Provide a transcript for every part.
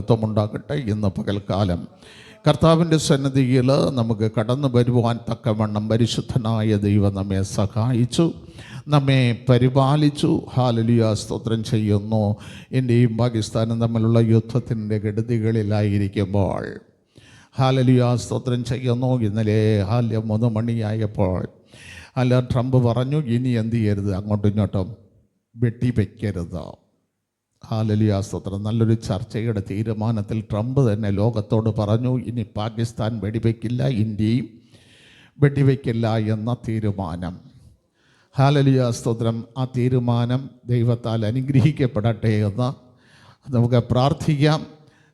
ത്വമുണ്ടാകട്ടെ. ഇന്ന് പകൽക്കാലം കർത്താവിൻ്റെ സന്നിധിയിൽ നമുക്ക് കടന്നു വരുവാൻ തക്കവണ്ണം പരിശുദ്ധനായ ദൈവം നമ്മെ സഹായിച്ചു, നമ്മെ പരിപാലിച്ചു. ഹല്ലേലൂയ, സ്തോത്രം ചെയ്യുന്നു. ഇന്ത്യയും പാകിസ്ഥാനും തമ്മിലുള്ള യുദ്ധത്തിൻ്റെ കെടുതികളിലായിരിക്കുമ്പോൾ ഹല്ലേലൂയ, സ്തോത്രം ചെയ്യുന്നു. ഇന്നലെ 3 മണിയായപ്പോൾ ട്രംപ് പറഞ്ഞു, ഇനി എന്ത് ചെയ്യരുത്, അങ്ങോട്ടും ഇങ്ങോട്ടും വെട്ടിവെക്കരുത്. ഹല്ലേലൂയ, സ്തോത്രം. നല്ലൊരു ചർച്ചയുടെ തീരുമാനത്തിൽ ട്രംപ് തന്നെ ലോകത്തോട് പറഞ്ഞു, ഇനി പാകിസ്ഥാൻ വെടിവെക്കില്ല, ഇന്ത്യയും വെടിവെക്കില്ല എന്ന തീരുമാനം. ഹല്ലേലൂയ, സ്തോത്രം. ആ തീരുമാനം ദൈവത്താൽ അനുഗ്രഹിക്കപ്പെടട്ടെ എന്ന് നമുക്ക് പ്രാർത്ഥിക്കാം.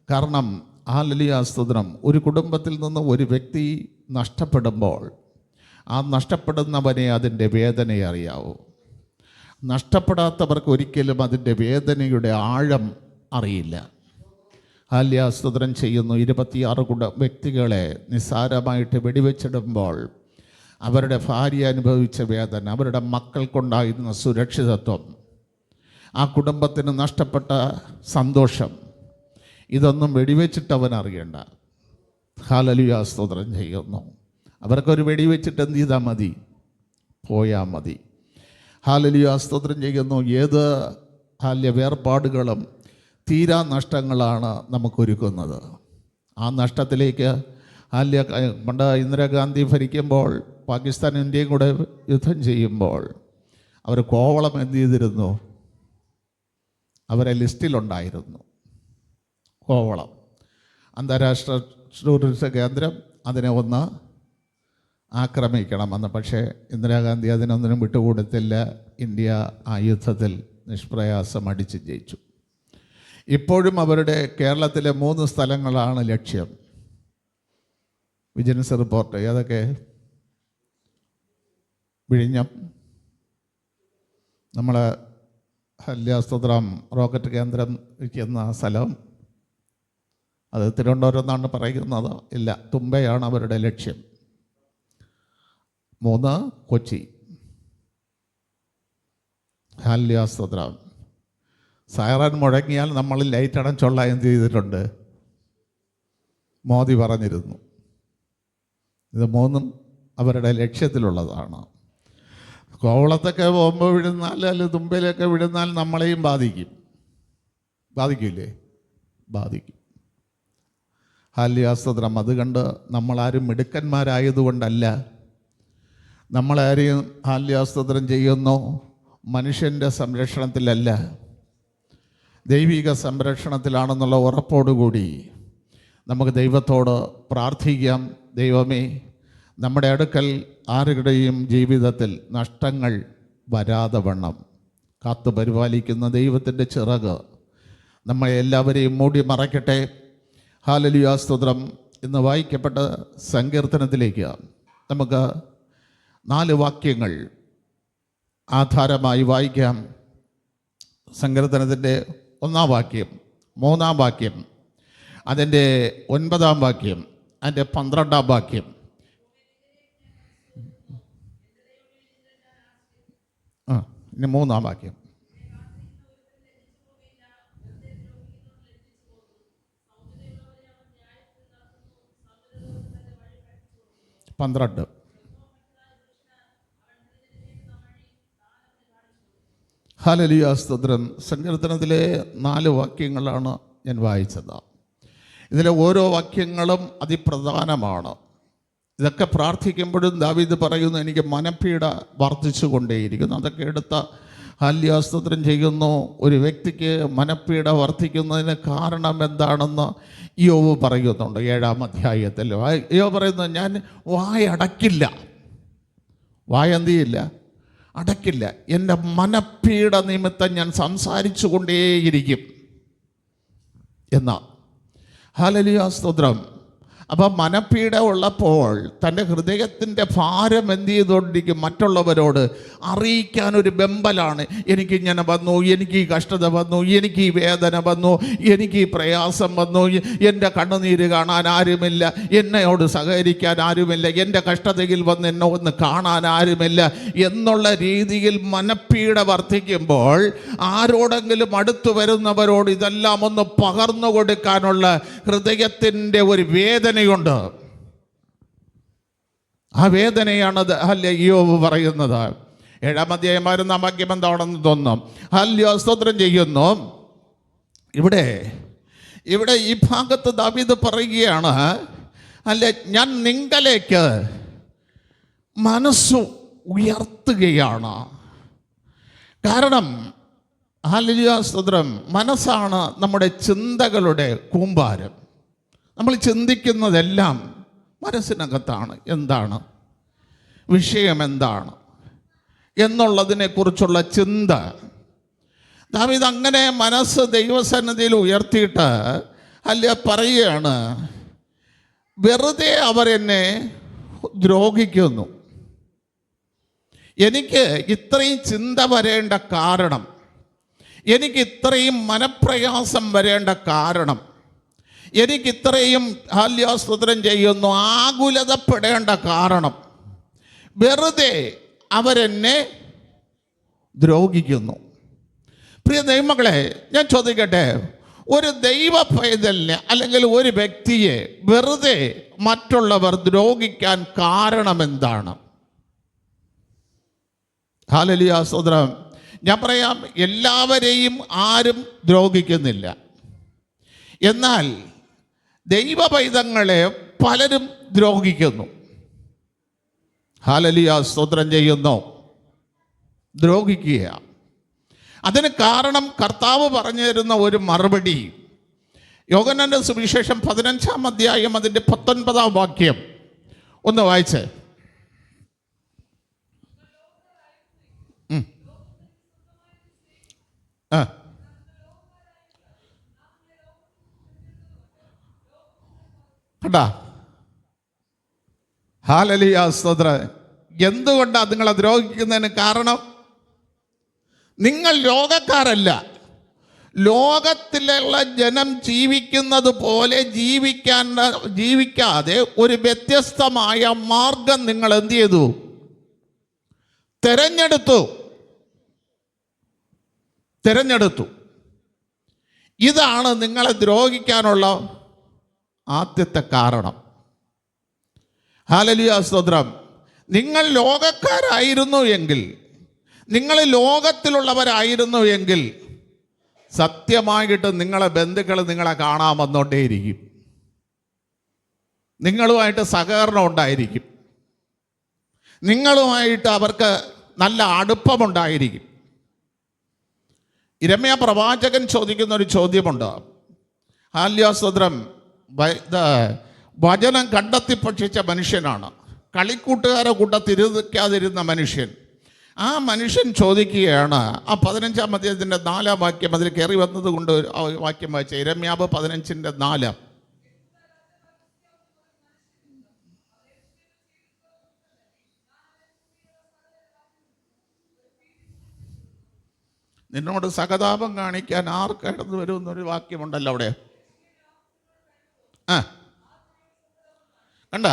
കാരണം ഹല്ലേലൂയ, സ്തോത്രം, ഒരു കുടുംബത്തിൽ നിന്ന് ഒരു വ്യക്തി നഷ്ടപ്പെടുമ്പോൾ ആ നഷ്ടപ്പെടുന്നവനെ അതിൻ്റെ വേദനയെ അറിയാവൂ. നഷ്ടപ്പെടാത്തവർക്ക് ഒരിക്കലും അതിൻ്റെ വേദനയുടെ ആഴം അറിയില്ല. ഹല്ലേലൂയ, സ്തോത്രം ചെയ്യുന്നു. 26 വ്യക്തികളെ നിസ്സാരമായിട്ട് വെടിവെച്ചിടുമ്പോൾ അവരുടെ ഭാര്യ അനുഭവിച്ച വേദന, അവരുടെ മക്കൾക്കുണ്ടായിരുന്ന സുരക്ഷിതത്വം, ആ കുടുംബത്തിന് നഷ്ടപ്പെട്ട സന്തോഷം, ഇതൊന്നും വെടിവെച്ചിട്ടവൻ അറിയണ്ട. ഹല്ലേലൂയ, സ്തോത്രം ചെയ്യുന്നു. അവർക്കൊരു വെടിവെച്ചിട്ട് എന്ത് ചെയ്താൽ മതി? പോയാൽ മതി. ഹല്ലേലൂയ, സ്തോത്രം ചെയ്യുന്നു. ഏത് വേർപാടുകളും തീരാ നഷ്ടങ്ങളാണ് നമുക്കൊരുക്കുന്നത്. ആ നഷ്ടത്തിലേക്ക് പണ്ട് ഇന്ദിരാഗാന്ധി ഭരിക്കുമ്പോൾ പാകിസ്ഥാൻ ഇന്ത്യയും കൂടെ യുദ്ധം ചെയ്യുമ്പോൾ അവർ കോവളം എന്ത് ചെയ്തിരുന്നു? അവരെ ലിസ്റ്റിലുണ്ടായിരുന്നു. കോവളം അന്താരാഷ്ട്ര ടൂറിസ്റ്റ് കേന്ദ്രം, അതിനെ ഒന്ന് ആക്രമിക്കണമെന്ന്. പക്ഷേ ഇന്ദിരാഗാന്ധി അതിനൊന്നിനും വിട്ടുകൊടുത്തില്ല. ഇന്ത്യ ആ യുദ്ധത്തിൽ നിഷ്പ്രയാസം അടിച്ച് ജയിച്ചു. ഇപ്പോഴും അവരുടെ കേരളത്തിലെ 3 സ്ഥലങ്ങളാണ് ലക്ഷ്യം. വിജിലൻസ് റിപ്പോർട്ട് ഏതൊക്കെ? വിഴിഞ്ഞം, നമ്മളെ ഹല്യാസ്തോത്രം റോക്കറ്റ് കേന്ദ്രം ഇരിക്കുന്ന സ്ഥലം, അത് തിരുവനന്തപുരം എന്നാണ് പറയുന്നത്. ഇല്ല, തുമ്പയാണ് അവരുടെ ലക്ഷ്യം. 3 കൊച്ചി. ഹല്യാസ്തോത്രം. സൈറൻ മുഴങ്ങിയാൽ നമ്മൾ ലൈറ്റ് അടച്ചുള്ള എന്ത് ചെയ്തിട്ടുണ്ട്? മോദി പറഞ്ഞിരുന്നു. ഇത് 3 അവരുടെ ലക്ഷ്യത്തിലുള്ളതാണ്. കോവളത്തൊക്കെ ബോംബ് വിടുന്നാൽ, അല്ലെങ്കിൽ തുമ്പയിലൊക്കെ വിടുന്നാൽ നമ്മളെയും ബാധിക്കില്ലേ? ബാധിക്കും. ഹല്യാസ്തോത്രം. അത് കണ്ട് നമ്മളാരും മിടുക്കന്മാരായതുകൊണ്ടല്ല, നമ്മളാരെയും ഹല്യാസ്തോത്രം ചെയ്യുന്നു മനുഷ്യൻ്റെ സംരക്ഷണത്തിലല്ല, ദൈവിക സംരക്ഷണത്തിലാണെന്നുള്ള ഉറപ്പോടുകൂടി നമുക്ക് ദൈവത്തോട് പ്രാർത്ഥിക്കാം. ദൈവമേ, നമ്മുടെ അടുക്കൽ ആരുടെയും ജീവിതത്തിൽ നഷ്ടങ്ങൾ വരാതെ വണ്ണം കാത്തു പരിപാലിക്കുന്ന ദൈവത്തിൻ്റെ ചിറക് നമ്മളെ എല്ലാവരെയും മൂടി മറയ്ക്കട്ടെ. ഹല്ലേലൂയ, സ്തോത്രം. ഇന്ന് വായിക്കപ്പെട്ട സങ്കീർത്തനത്തിലേക്ക് നമുക്ക് 4 വാക്യങ്ങൾ ആധാരമായി വായിക്കാം. സങ്കീർത്തനത്തിൻ്റെ 1-ാം വാക്യം, 3-ാം വാക്യം, അതിൻ്റെ 9-ാം വാക്യം, അതിൻ്റെ 12-ാം വാക്യം. ഇനി 3-ാം വാക്യം. പന്ത്രണ്ട്. ഹല്ലേലൂയ, സ്തോത്രം. സങ്കീർത്തനത്തിലെ 4 വാക്യങ്ങളാണ് ഞാൻ വായിച്ചത്. ഇതിലെ ഓരോ വാക്യങ്ങളും അതിപ്രധാനമാണ്. ഇതൊക്കെ പ്രാർത്ഥിക്കുമ്പോഴും ദാവീദ് പറയുന്നു, എനിക്ക് മനപ്പീഡ വർദ്ധിച്ചു കൊണ്ടേയിരിക്കുന്നു. അതൊക്കെ എടുത്ത ഹല്ലേലൂയ, സ്തോത്രം ചെയ്യുന്നു. ഒരു വ്യക്തിക്ക് മനപ്പീഡ വർദ്ധിക്കുന്നതിന് കാരണം എന്താണെന്ന് യോബ് പറയുന്നുണ്ട് 7-ാം അധ്യായത്തിൽ. യോബ് പറയുന്നു, ഞാൻ വായടക്കില്ല. എന്ത് ചെയ്യില്ല? അടക്കില്ല. എൻ്റെ മനപ്പീഡ നിമിത്തം ഞാൻ സംസാരിച്ചു കൊണ്ടേയിരിക്കും എന്ന. ഹല്ലേലൂയ, സ്തോത്രം. അപ്പം മനപ്പീഡ ഉള്ളപ്പോൾ തൻ്റെ ഹൃദയത്തിൻ്റെ ഭാരം എന്ത് ചെയ്തുകൊണ്ടിരിക്കും? മറ്റുള്ളവരോട് അറിയിക്കാനൊരു ബെമ്പലാണ്. എനിക്കിങ്ങനെ വന്നു, എനിക്ക് ഈ കഷ്ടത വന്നു, എനിക്ക് ഈ വേദന വന്നു, എനിക്ക് ഈ പ്രയാസം വന്നു, എൻ്റെ കണ്ണുനീര് കാണാൻ ആരുമില്ല, എന്നോട് സഹകരിക്കാൻ ആരുമില്ല, എൻ്റെ കഷ്ടതയിൽ വന്ന് എന്നെ ഒന്ന് കാണാൻ ആരുമില്ല എന്നുള്ള രീതിയിൽ മനപ്പീഡ വർദ്ധിക്കുമ്പോൾ ആരോടെങ്കിലും അടുത്തു വരുന്നവരോട് ഇതെല്ലാം ഒന്ന് പകർന്നു കൊടുക്കാനുള്ള ഹൃദയത്തിൻ്റെ ഒരു വേദനയുണ്ട്. ആ വേദനയാണത് യോബ് പറയുന്നത്. 7-ാം അധ്യായം 11-ാം വാക്യം എന്താണെന്ന് തോന്നും. സ്തോത്രം ചെയ്യുന്നു. ഇവിടെ ഈ ഭാഗത്ത് ദാവീദ് പറയുകയാണ്, ഞാൻ നിങ്കലേക്ക് മനസ്സു ഉയർത്തുകയാണ്. കാരണം സ്തോത്രം, മനസ്സാണ് നമ്മുടെ ചിന്തകളുടെ കൂമ്പാരം. നമ്മൾ ചിന്തിക്കുന്നതെല്ലാം മനസ്സിനകത്താണ്. എന്താണ് വിഷയം, എന്താണ് എന്നുള്ളതിനെക്കുറിച്ചുള്ള ചിന്ത. ദാവീദ് അങ്ങനെ മനസ്സ് ദൈവസന്നിധിയിൽ ഉയർത്തിയിട്ട് പറയുകയാണ്, വെറുതെ അവരെന്നെ ദ്രോഹിക്കുന്നു. എനിക്ക് ഇത്രയും ചിന്ത വരേണ്ട കാരണം, എനിക്ക് ഇത്രയും മനപ്രയാസം വരേണ്ട കാരണം, എനിക്കിത്രയും സ്തോത്രം ചെയ്യുന്നു ആകുലതപ്പെടേണ്ട കാരണം, വെറുതെ അവരെന്നെ ദ്രോഹിക്കുന്നു. പ്രിയ ദൈവമക്കളെ, ഞാൻ ചോദിക്കട്ടെ, ഒരു ദൈവ പൈതലിനെ അല്ലെങ്കിൽ ഒരു വ്യക്തിയെ വെറുതെ മറ്റുള്ളവർ ദ്രോഹിക്കാൻ കാരണമെന്താണ്? ഹല്ലേലൂയ, സ്തോത്രം. ഞാൻ പറയാം, എല്ലാവരെയും ആരും ദ്രോഹിക്കുന്നില്ല. എന്നാൽ ദൈവ പൈതങ്ങളെ പലരും ദ്രോഹിക്കുന്നു. ഹല്ലേലൂയ, സ്തോത്രം ചെയ്യുന്നു. ദ്രോഹിക്കുക. അതിന് കാരണം കർത്താവ് പറഞ്ഞു തരുന്ന ഒരു മറുപടി. യോഹന്നാന്റെ സുവിശേഷം 15-ാം അധ്യായം അതിൻ്റെ 19-ാം വാക്യം ഒന്ന് വായിച്ച്. കണ്ടാ? ഹല്ലേലൂയ, സ്തോത്രം. എന്തുകൊണ്ടാണ് നിങ്ങളെ ദ്രോഹിക്കുന്നതിന് കാരണം? നിങ്ങൾ ലോകക്കാരല്ല. ലോകത്തിലുള്ള ജനം ജീവിക്കുന്നത് പോലെ ജീവിക്കാതെ ഒരു വ്യത്യസ്തമായ മാർഗം നിങ്ങൾ എന്ത് ചെയ്തു? തിരഞ്ഞെടുത്തു. ഇതാണ് നിങ്ങളെ ദ്രോഹിക്കാനുള്ള ആദ്യത്തെ കാരണം. ഹല്ലേലൂയ, സ്തോത്രം. നിങ്ങൾ ലോകക്കാരായിരുന്നു എങ്കിൽ, നിങ്ങൾ ലോകത്തിലുള്ളവരായിരുന്നു എങ്കിൽ സത്യമായിട്ട് നിങ്ങളെ ബന്ധുക്കൾ നിങ്ങളെ കാണാൻ വന്നുകൊണ്ടേയിരിക്കും. നിങ്ങളുമായിട്ട് സഹകരണം ഉണ്ടായിരിക്കും. നിങ്ങളുമായിട്ട് അവർക്ക് നല്ല അടുപ്പമുണ്ടായിരിക്കും. യിരെമ്യാ പ്രവാചകൻ ചോദിക്കുന്ന ഒരു ചോദ്യമുണ്ട്. ഹല്ലേലൂയ, സ്തോത്രം. വചനം കണ്ടെത്തി ഭക്ഷിച്ച മനുഷ്യനാണ്, കളിക്കൂട്ടുകാരെ കൂട്ടത്തിരുക്കാതിരുന്ന മനുഷ്യൻ. ആ മനുഷ്യൻ ചോദിക്കുകയാണ്, ആ 15-ാം അധ്യായത്തിൻ്റെ 4-ാം വാക്യം അതിൽ കയറി വന്നത് കൊണ്ട് വാക്യം വായിച്ച യിരെമ്യാ 15:4. നിന്നോട് സഹതാപം കാണിക്കാൻ ആർക്ക് കടന്നു വരുമെന്നൊരു വാക്യമുണ്ടല്ലോ അവിടെ. കണ്ട,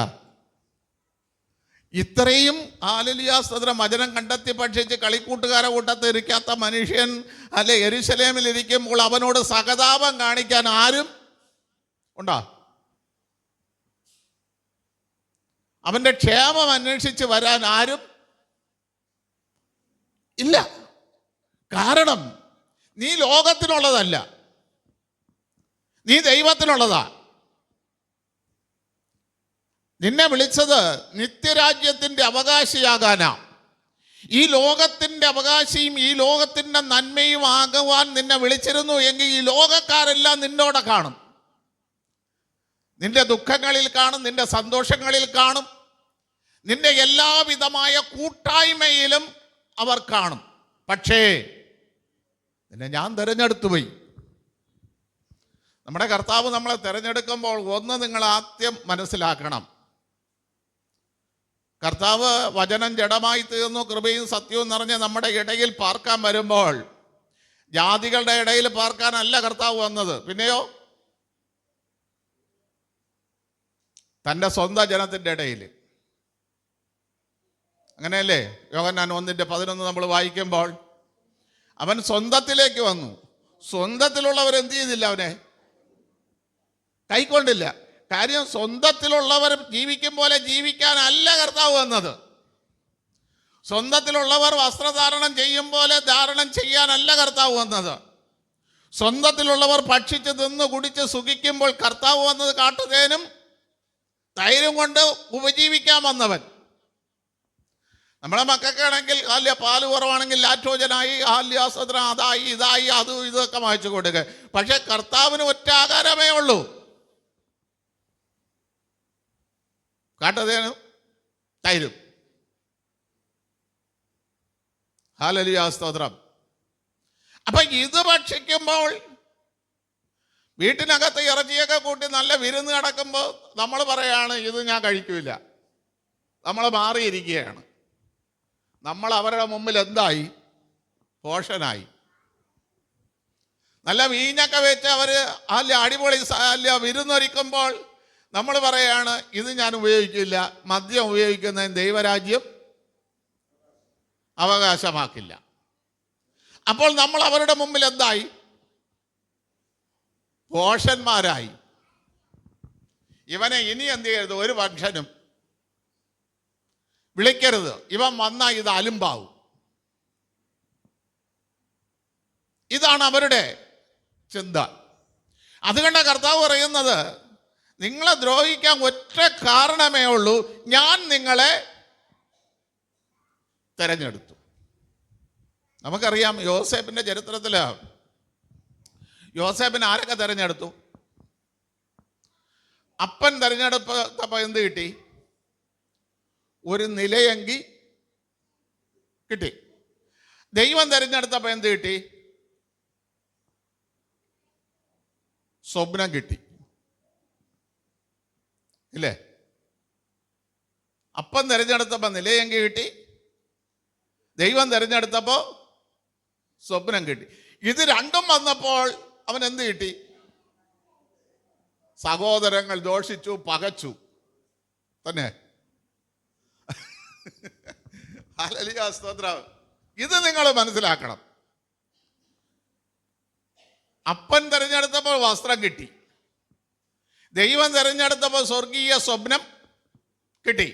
ഇത്രയും ഹല്ലേലൂയ, സ്തോത്രം, വചനം കണ്ടെത്തി ഭക്ഷിച്ച് കളിക്കൂട്ടുകാരെ കൂട്ടത്ത് ഇരിക്കാത്ത മനുഷ്യൻ യെരൂശലേമിൽ ഇരിക്കുമ്പോൾ അവനോട് സഹതാപം കാണിക്കാൻ ആരും ഉണ്ടോ? അവൻ്റെ ക്ഷേമം അന്വേഷിച്ച് വരാൻ ആരും ഇല്ല. കാരണം നീ ലോകത്തിനുള്ളതല്ല, നീ ദൈവത്തിനുള്ളതാ. നിന്നെ വിളിച്ചത് നിത്യരാജ്യത്തിൻ്റെ അവകാശിയാകാനാ. ഈ ലോകത്തിൻ്റെ അവകാശിയും ഈ ലോകത്തിൻ്റെ നന്മയും ആകുവാൻ നിന്നെ വിളിച്ചിരുന്നു എങ്കിൽ ഈ ലോകക്കാരെല്ലാം നിന്നോടെ കാണും. നിന്റെ ദുഃഖങ്ങളിൽ കാണും, നിന്റെ സന്തോഷങ്ങളിൽ കാണും, നിന്റെ എല്ലാവിധമായ കൂട്ടായ്മയിലും അവർ കാണും. പക്ഷേ നിന്നെ ഞാൻ തിരഞ്ഞെടുത്തു പോയി. നമ്മുടെ കർത്താവ് നമ്മളെ തിരഞ്ഞെടുക്കുമ്പോൾ ഒന്ന് നിങ്ങൾ ആദ്യം മനസ്സിലാക്കണം, കർത്താവ് വചനം ജഡമായി തീർന്നു കൃപയും സത്യവും നിറഞ്ഞ് നമ്മുടെ ഇടയിൽ പാർക്കാൻ വരുമ്പോൾ ജാതികളുടെ ഇടയിൽ പാർക്കാനല്ല കർത്താവ് വന്നത്. പിന്നെയോ തൻ്റെ സ്വന്തം ജനത്തിൻ്റെ ഇടയിൽ. അങ്ങനെയല്ലേ? യോഹന്നാൻ 1:11 നമ്മൾ വായിക്കുമ്പോൾ അവൻ സ്വന്തത്തിലേക്ക് വന്നു, സ്വന്തത്തിലുള്ളവർ എന്ത് ചെയ്തില്ല, അവനെ കൈക്കൊണ്ടില്ല. കാര്യം സ്വന്തത്തിലുള്ളവർ ജീവിക്കും പോലെ ജീവിക്കാനല്ല കർത്താവ് വന്നത്. സ്വന്തത്തിലുള്ളവർ വസ്ത്രധാരണം ചെയ്യും പോലെ ധാരണം ചെയ്യാനല്ല കർത്താവ് വന്നത്. സ്വന്തത്തിലുള്ളവർ ഭക്ഷിച്ച് തിന്ന് കുടിച്ച് സുഖിക്കുമ്പോൾ കർത്താവ് വന്നത് കാട്ടുതേനും തൈരും കൊണ്ട് ഉപജീവിക്കാൻ വന്നവൻ. നമ്മളെ മക്കൾക്കാണെങ്കിൽ ഹാല്യ പാല് കുറവാണെങ്കിൽ ലാക്ടോജനായി, ഹാല്യാസദ്ര അതായി ഇതായി അതും ഇതൊക്കെ വായിച്ചു കൊടുക്കുക. പക്ഷെ കർത്താവിന് ഒറ്റ ആകാരമേ ഉള്ളൂ, കാട്ടുതേനും തൈരും. ഹല്ലേലൂയ, സ്തോത്രം. അപ്പൊ ഇത് ഭക്ഷിക്കുമ്പോൾ വീട്ടിനകത്ത് ഇറച്ചിയൊക്കെ കൂട്ടി നല്ല വിരുന്ന് കിടക്കുമ്പോൾ നമ്മൾ പറയാണ് ഇത് ഞാൻ കഴിക്കില്ല, നമ്മൾ മാറിയിരിക്കുകയാണ്. നമ്മൾ അവരുടെ മുമ്പിൽ എന്തായി? പോഷനായി. നല്ല വീഞ്ഞൊക്കെ വെച്ച് അവർ അല്ല അടിപൊളി അല്ല വിരുന്നൊരുക്കുമ്പോൾ നമ്മൾ പറയാണ് ഇത് ഞാൻ ഉപയോഗിക്കില്ല, മദ്യം ഉപയോഗിക്കുന്നതിന് ദൈവരാജ്യം അവകാശമാക്കില്ല. അപ്പോൾ നമ്മൾ അവരുടെ മുമ്പിൽ എന്തായി? പോഷന്മാരായി. ഇവനെ ഇനി എന്ത് ചെയ്യരുത്, ഒരു ഫംഗ്ഷനും വിളിക്കരുത്, ഇവൻ വന്നാൽ ഇത് അലുമ്പാവും. ഇതാണ് അവരുടെ ചിന്ത. അതുകൊണ്ട് കർത്താവ് പറയുന്നത് നിങ്ങളെ ദ്രോഹിക്കാൻ ഒറ്റ കാരണമേ ഉള്ളൂ, ഞാൻ നിങ്ങളെ തെരഞ്ഞെടുത്തു. നമുക്കറിയാം യോസേപ്പിൻ്റെ ചരിത്രത്തിൽ യോസേപ്പിനെ ആരൊക്കെ തെരഞ്ഞെടുത്തു? അപ്പൻ തെരഞ്ഞെടുത്തപ്പോൾ എന്ത് കിട്ടി? ഒരു നിലയങ്കി കിട്ടി. ദൈവം തെരഞ്ഞെടുത്തപ്പോൾ എന്ത് കിട്ടി? സ്വപ്നം കിട്ടി, ഇല്ലേ? അപ്പൻ തെരഞ്ഞെടുത്തപ്പോൾ നിലയങ്കി കിട്ടി, ദൈവം തെരഞ്ഞെടുത്തപ്പോൾ സ്വപ്നം കിട്ടി. ഇത് രണ്ടും വന്നപ്പോൾ അവൻ എന്ത് കിട്ടി? സഹോദരങ്ങൾ ദോഷിച്ചു, പകച്ചു തന്നെ. ഹല്ലേലൂയ, സ്തോത്രം. ഇത് നിങ്ങൾ മനസ്സിലാക്കണം. അപ്പൻ തിരഞ്ഞെടുത്തപ്പോൾ വസ്ത്രം കിട്ടി, ദൈവം തിരഞ്ഞെടുത്തപ്പോൾ സ്വർഗീയ സ്വപ്നം കിട്ടി.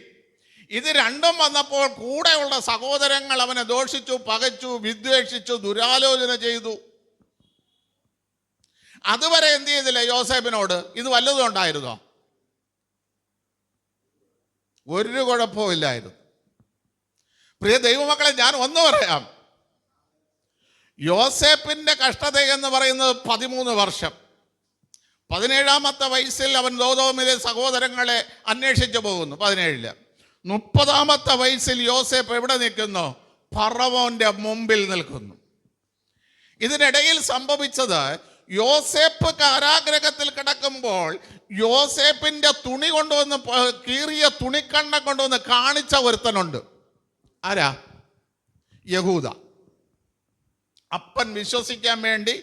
ഇത് രണ്ടും വന്നപ്പോൾ കൂടെയുള്ള സഹോദരങ്ങൾ അവനെ ദോഷിച്ചു, പകച്ചു, വിദ്വേഷിച്ചു, ദുരാലോചന ചെയ്തു. അതുവരെ എന്ത് ചെയ്തില്ല യോസേപ്പിനോട്? ഇത് വല്ലതും ഉണ്ടായിരുന്നോ? ഒരു കുഴപ്പവും ഇല്ലായിരുന്നു. പ്രിയ ദൈവമക്കളെ, ഞാൻ ഒന്ന് പറയാം. യോസേപ്പിന്റെ കഷ്ടത എന്ന് പറയുന്നത് 13 വർഷം. 17-ാമത്തെ വയസ്സിൽ അവൻ ദോദോമിലെ സഹോദരങ്ങളെ അന്വേഷിച്ചു പോകുന്നു. 17-ല് 30-ാമത്തെ വയസ്സിൽ യോസേപ്പ് എവിടെ നിൽക്കുന്നു? ഫറവോന്റെ മുമ്പിൽ നിൽക്കുന്നു. ഇതിനിടയിൽ സംഭവിച്ചത്, യോസേപ്പ് കാരാഗ്രഹത്തിൽ കിടക്കുമ്പോൾ യോസേപ്പിന്റെ തുണി കൊണ്ടുവന്ന്, കീറിയ തുണിക്കണ്ണം കൊണ്ടുവന്ന് കാണിച്ച ഒരുത്തനുണ്ട്. ആരാ? യഹൂദ. അപ്പൻ വിശ്വസിക്കാൻ വേണ്ടി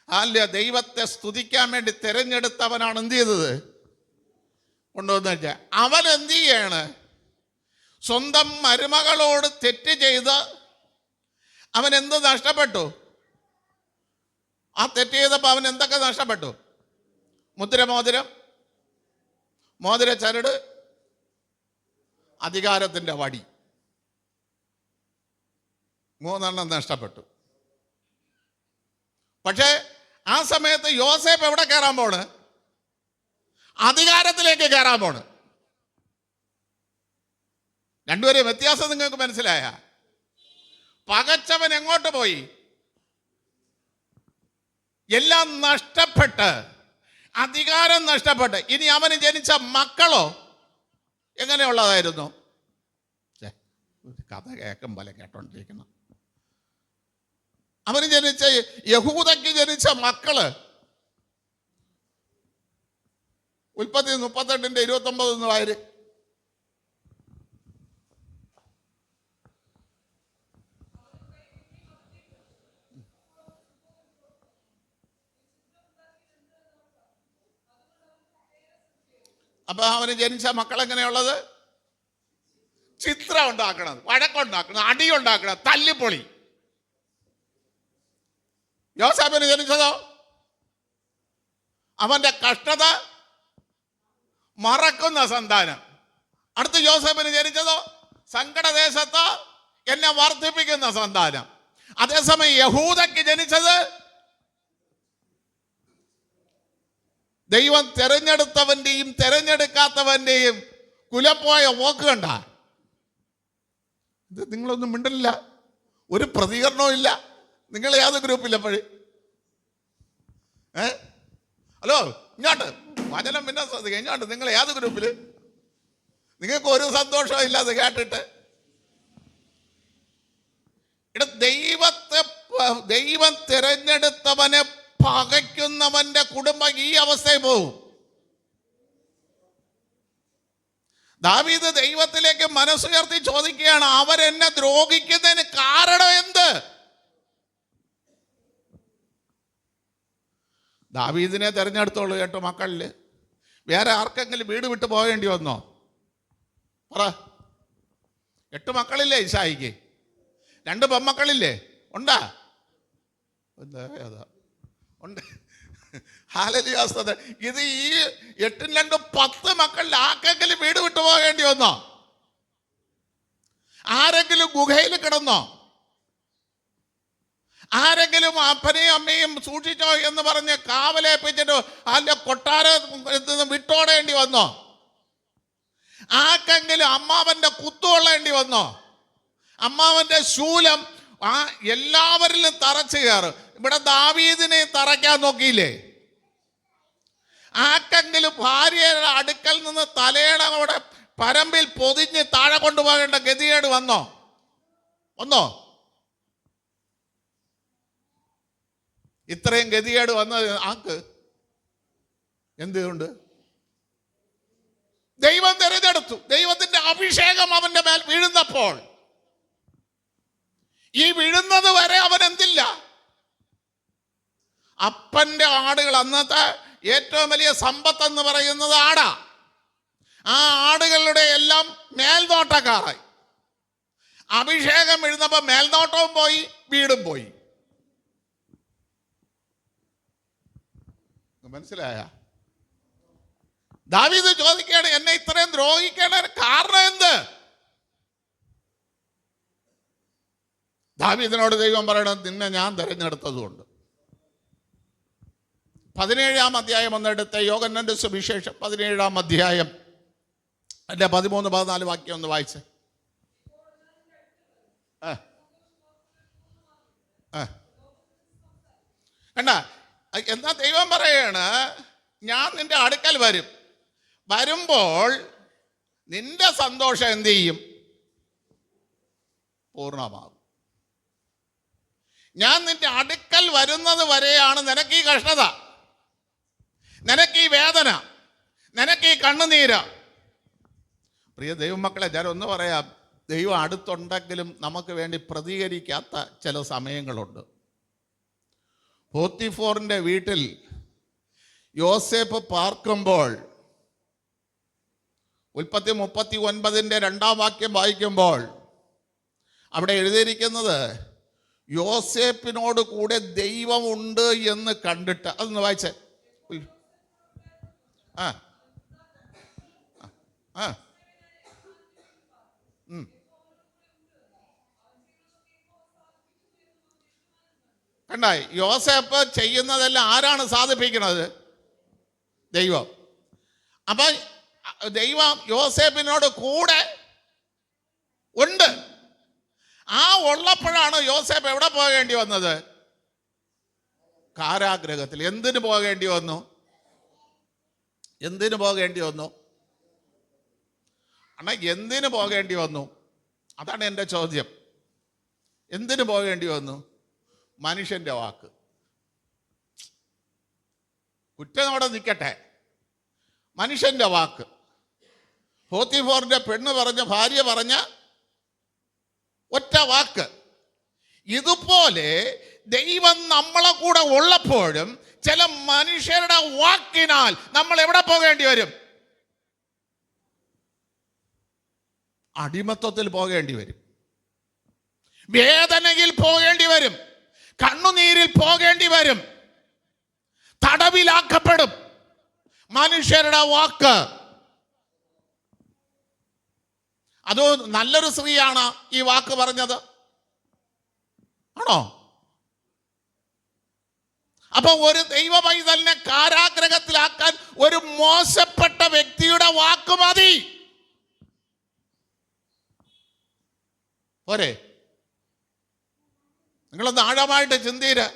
അല്ല ദൈവത്തെ സ്തുതിക്കാൻ വേണ്ടി തിരഞ്ഞെടുത്തവനാണ് എന്ത് ചെയ്തത്? കൊണ്ടുവന്ന് വെച്ചാൽ അവൻ എന്ത് ചെയ്യാണ്? സ്വന്തം മരുമകളോട് തെറ്റ് ചെയ്ത് അവൻ എന്ത് നഷ്ടപ്പെട്ടു? ആ തെറ്റ് ചെയ്തപ്പോൾ അവൻ എന്തൊക്കെ നഷ്ടപ്പെട്ടു? മുദ്രമോതിരം, മോതിര ചരട്, അധികാരത്തിൻ്റെ വടി, 3 നഷ്ടപ്പെട്ടു. പക്ഷേ ആ സമയത്ത് യോസേപ്പ് എവിടെ കയറാൻ പോണ്? അധികാരത്തിലേക്ക് കയറാൻ പോണ്. രണ്ടുപേരെയും വ്യത്യാസം നിങ്ങൾക്ക് മനസ്സിലായ? പകച്ചവൻ എങ്ങോട്ട് പോയി? എല്ലാം നഷ്ടപ്പെട്ട്, അധികാരം നഷ്ടപ്പെട്ട്. ഇനി അവന് ജനിച്ച മക്കളോ എങ്ങനെയുള്ളതായിരുന്നു? കഥ കേൾക്കുമ്പോൾ കേട്ടോണ്ടിരിക്കണം. അവന് ജനിച്ച യഹൂദയ്ക്ക് ജനിച്ച മക്കള് ഉൽപ്പത്തി 38:29 വായര്. അപ്പൊ അവന് ജനിച്ച മക്കൾ എങ്ങനെയുള്ളത്? ചിത്രം ഉണ്ടാക്കണം, വഴക്കുണ്ടാക്കണം, അടിയുണ്ടാക്കണം, തല്ലിപ്പൊളി. യോസേഫിന് ജനിച്ചതോ അവന്റെ കഷ്ടത മറക്കുന്ന സന്താനം. അടുത്ത് യോസേഫിന് ജനിച്ചതോ സങ്കടദേശത്ത് എന്നെ വർദ്ധിപ്പിക്കുന്ന സന്താനം. അതേസമയം യഹൂദയ്ക്ക് ജനിച്ചത് ദൈവം തെരഞ്ഞെടുത്തവന്റെയും തെരഞ്ഞെടുക്കാത്തവന്റെയും കുലം പോയ പോക്ക് കണ്ട. ഇത് നിങ്ങളൊന്നും മിണ്ടില്ല, ഒരു പ്രതികരണവും ഇല്ല. നിങ്ങൾ ഏത് ഗ്രൂപ്പില്ലപ്പോഴേ? ഹലോ, ഇങ്ങോട്ട് വചനം പിന്നെ ശ്രദ്ധിക്കുക. ഇങ്ങോട്ട് നിങ്ങൾ ഏത് ഗ്രൂപ്പില്? നിങ്ങൾക്ക് ഒരു സന്തോഷവും ഇല്ലാതെ കേട്ടിട്ട്. ദൈവം തിരഞ്ഞെടുത്തവനെ പകയ്ക്കുന്നവന്റെ കുടുംബം ഈ അവസ്ഥയിൽ പോകും. ദാവീദ് ദൈവത്തിലേക്ക് മനസ്സുയർത്തി ചോദിക്കുകയാണ്, അവരെന്നെ ദ്രോഹിക്കുന്നതിന് കാരണം എന്ത്? ദാവീദിനെ തിരഞ്ഞെടുത്തോളൂ 8 മക്കളില്. വേറെ ആർക്കെങ്കിലും വീട് വിട്ടു പോകേണ്ടി വന്നോ? പറ. 8 മക്കളില്ലേ ഇശായിക്ക്? 2 പെമ്മക്കളില്ലേ? ഉണ്ടാ? ഉണ്ട്. ഹല്ലേലൂയ. ഇത് ഈ 8 2 10 മക്കളിൽ ആർക്കെങ്കിലും വീട് വിട്ടു പോകേണ്ടി വന്നോ? ആരെങ്കിലും ഗുഹയിൽ കിടന്നോ? ആരെങ്കിലും അപ്പനെയും അമ്മയും സൂക്ഷിച്ചോ എന്ന് പറഞ്ഞ് കാവലേപ്പിച്ചിട്ടോ അതിന്റെ കൊട്ടാരത്തിൽ വിട്ടോടേണ്ടി വന്നോ? ആർക്കെങ്കിലും അമ്മാവന്റെ കുത്തുകൊള്ളേണ്ടി വന്നോ? അമ്മാവന്റെ ശൂലം എല്ലാവരിലും തറച്ചു കയറും. ഇവിടെ ദാവീദിനെ തറയ്ക്കാൻ നോക്കിയില്ലേ? ആർക്കെങ്കിലും ഭാര്യയുടെ അടുക്കൽ നിന്ന് തലയുടെ കൂടെ പരമ്പിൽ പൊതിഞ്ഞ് താഴെ കൊണ്ടുപോകേണ്ട ഗതികേട് വന്നോ? ഇത്രയും ഗതികേട് വന്നത് ആക്ക് എന്തുകൊണ്ട്? ദൈവം തിരഞ്ഞെടുത്തു. ദൈവത്തിന്റെ അഭിഷേകം അവന്റെ മേൽ വീഴുന്നപ്പോൾ, ഈ വീഴുന്നത് വരെ അവൻ എന്തില്ല? അപ്പന്റെ ആടുകൾ, അന്നത്തെ ഏറ്റവും വലിയ സമ്പത്ത് എന്ന് പറയുന്നത് ആടാ. ആ ആടുകളുടെ എല്ലാം മേൽനോട്ടക്കാരായി. അഭിഷേകം വീഴുന്നപ്പോ മേൽനോട്ടവും പോയി, വീടും പോയി. മനസ്സിലായ? ദാവീദ് ചോദിക്കുകയാണ്, എന്നെ ഇത്രയും ദ്രോഹിക്കേണ്ട കാരണം എന്ത്? ദാവീദിനോട് ദൈവം പറയണം, നിന്നെ ഞാൻ തിരഞ്ഞെടുത്തതുകൊണ്ട്. 17-ാം അധ്യായം ഒന്നെടുത്ത് യോഹന്നാന്റെ സുവിശേഷം 17-ാം അധ്യായം അതിന്റെ 13-14 വാക്യം ഒന്ന് വായിച്ച്. കണ്ട, എന്നാ ദൈവം പറയാണ്, ഞാൻ നിന്റെ അടുക്കൽ വരും. വരുമ്പോൾ നിന്റെ സന്തോഷം എന്ത് ചെയ്യും? പൂർണ്ണമാകും. ഞാൻ നിന്റെ അടുക്കൽ വരുന്നത് വരെയാണ് നിനക്ക് ഈ കഷ്ടത, നിനക്ക് ഈ വേദന, നിനക്ക് ഈ കണ്ണുനീര്. പ്രിയ ദൈവമക്കളെ, ഞാൻ ഒന്ന് പറയാം, ദൈവം അടുത്തുണ്ടെങ്കിലും നമുക്ക് വേണ്ടി പ്രതികരിക്കാത്ത ചില സമയങ്ങളുണ്ട്. പോത്തിഫോറിന്റെ വീട്ടിൽ യോസേഫ് പാർക്കുമ്പോൾ ഉൽപ്പത്തി 39-ന്റെ 2-ാം വാക്യം വായിക്കുമ്പോൾ അവിടെ എഴുതിയിരിക്കുന്നത്, യോസേഫിനോട് കൂടെ ദൈവമുണ്ട് എന്ന് കണ്ടിട്ട്. അതൊന്ന് വായിച്ചേ. കണ്ടായി, യോസേഫ് ചെയ്യുന്നതെല്ലാം ആരാണ് സാധിപ്പിക്കുന്നത്? ദൈവം. അപ്പൊ ദൈവം യോസേഫിനോട് കൂടെ ഉണ്ട്. ആ ഉള്ളപ്പോഴാണ് യോസേഫ് എവിടെ പോകേണ്ടി വന്നത്? കാരാഗ്രഹത്തിൽ. എന്തിനു പോകേണ്ടി വന്നു? എന്തിനു പോകേണ്ടി വന്നു? അണ്ണാ, എന്തിനു പോകേണ്ടി വന്നു? അതാണ് എൻ്റെ ചോദ്യം. എന്തിനു പോകേണ്ടി വന്നു? മനുഷ്യന്റെ വാക്ക്. കുറ്റം അവിടെ നിൽക്കട്ടെ, മനുഷ്യന്റെ വാക്ക്. പോത്തിഫോറിന്റെ പെണ്ണ് പറഞ്ഞ, ഭാര്യ പറഞ്ഞ ഒറ്റ വാക്ക്. ഇതുപോലെ ദൈവം നമ്മളെ കൂടെ ഉള്ളപ്പോഴും ചില മനുഷ്യരുടെ വാക്കിനാൽ നമ്മൾ എവിടെ പോകേണ്ടി വരും? അടിമത്തത്തിൽ പോകേണ്ടി വരും, വേദനയിൽ പോകേണ്ടി വരും, കണ്ണുനീരിൽ പോകേണ്ടി വരും, തടവിലാക്കപ്പെടും. മനുഷ്യരുടെ വാക്ക്. അതോ നല്ലൊരു സ്ത്രീയാണ് ഈ വാക്ക് പറഞ്ഞത്? ആണോ? അപ്പൊ ഒരു ദൈവ പൈതലിനെ കാരാഗ്രഹത്തിലാക്കാൻ ഒരു മോശപ്പെട്ട വ്യക്തിയുടെ വാക്ക് മതി. പോരെ? നിങ്ങളൊന്ന് ആഴമായിട്ട് ചിന്തീര്.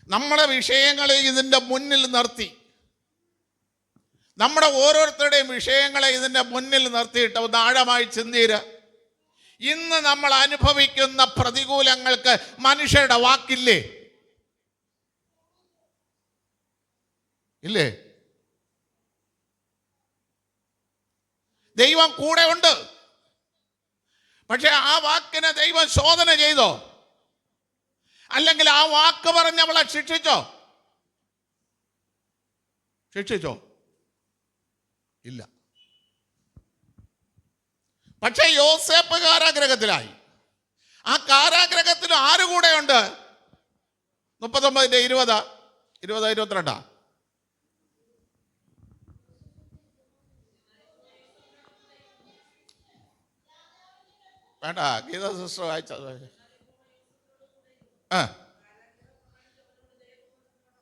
നമ്മുടെ വിഷയങ്ങളെ ഇതിൻ്റെ മുന്നിൽ നിർത്തി, നമ്മുടെ ഓരോരുത്തരുടെയും വിഷയങ്ങളെ ഇതിൻ്റെ മുന്നിൽ നിർത്തിയിട്ട് ഒന്ന് ആഴമായി ചിന്തീര്. ഇന്ന് നമ്മൾ അനുഭവിക്കുന്ന പ്രതികൂലങ്ങൾക്ക് മനുഷ്യരുടെ വാക്കില്ലേ? ഇല്ലേ? ദൈവം കൂടെ ഉണ്ട്. പക്ഷെ ആ വാക്കിനെ ദൈവം ശോധന ചെയ്തോ? അല്ലെങ്കിൽ ആ വാക്ക് പറഞ്ഞവളെ ശിക്ഷിച്ചോ? ഇല്ല. പക്ഷെ യോസേപ്പ് കാരാഗ്രഹത്തിലായി. ആ കാരാഗ്രഹത്തിന് ആര് കൂടെയുണ്ട്? 39:20-22 വേണ്ട, ഗീത സിസ്റ്റർ വായിച്ചത്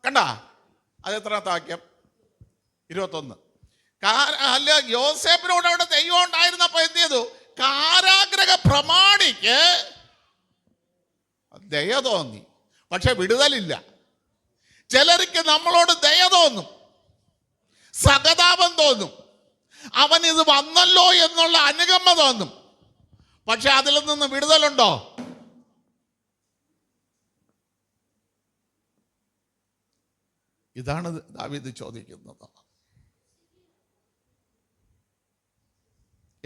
കണ്ട. അത് എത്രാമത്തെ വാക്യം? 21. അല്ല, യോസേപ്പിനോട് അവിടെ ദൈവം ഉണ്ടായിരുന്നപ്പോ എന്ത് ചെയ്തു? കാരാഗ്രഹ പ്രമാണിക്ക് ദയ തോന്നി, പക്ഷെ വിടുതലില്ല. ചിലർക്ക് നമ്മളോട് ദയ തോന്നും, സഹതാപം തോന്നും, അവൻ ഇത് വന്നല്ലോ എന്നുള്ള അനുകമ്പ തോന്നും, പക്ഷെ അതിൽ നിന്ന് വിടുതലുണ്ടോ? ഇതാണ് ദാവീദ് ചോദിക്കുന്നത്.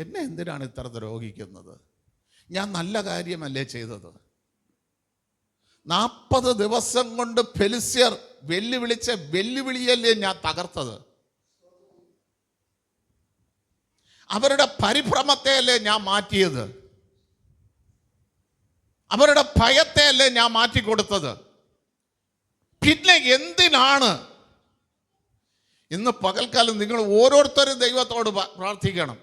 എന്നെ എന്തിനാണ് ഇത്ര ദ്രോഹിക്കുന്നത്? ഞാൻ നല്ല കാര്യമല്ലേ ചെയ്തത്? 40 ദിവസം കൊണ്ട് ഫെലിസ്ത്യർ വെല്ലുവിളിച്ച വെല്ലുവിളിയല്ലേ ഞാൻ തകർത്തത്? അവരുടെ പരിഭ്രമത്തെയല്ലേ ഞാൻ മാറ്റിയത്? അവരുടെ ഭയത്തെയല്ലേ ഞാൻ മാറ്റിക്കൊടുത്തത്? പിന്നെ എന്തിനാണ്? ഇന്ന് പകൽക്കാലം നിങ്ങൾ ഓരോരുത്തരും ദൈവത്തോട് പ്രാർത്ഥിക്കണം.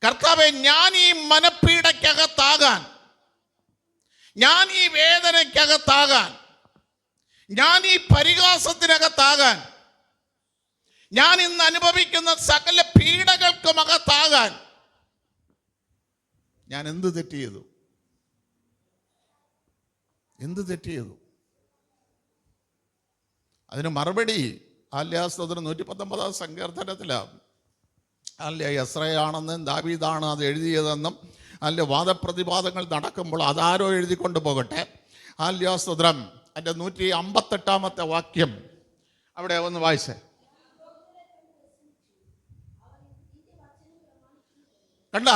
കർത്താവേ, ഞാൻ ഈ മനപ്പീഡയ്ക്കകത്താകാൻ, ഞാൻ ഈ വേദനയ്ക്കകത്താകാൻ, ഞാൻ ഈ പരിഹാസത്തിനകത്താകാൻ, ഞാൻ ഇന്ന് അനുഭവിക്കുന്ന സകല പീഡകൾക്കും അകത്താകാൻ ഞാൻ എന്ത് തെറ്റ് ചെയ്തു? അതിന് മറുപടി ആല്യാസ്തോത്രം 119 സങ്കീർത്തനത്തിലാണ്. അല്ല, യസ്രയാണെന്നും ദാവീദാണ് അത് എഴുതിയതെന്നും അല്ല വാദപ്രതിവാദങ്ങൾ നടക്കുമ്പോൾ അതാരോ എഴുതിക്കൊണ്ട് പോകട്ടെ. ആല്യാസ്തോത്രം അതിൻ്റെ 158 വാക്യം അവിടെ ഒന്ന് വായിച്ചേ. കണ്ട,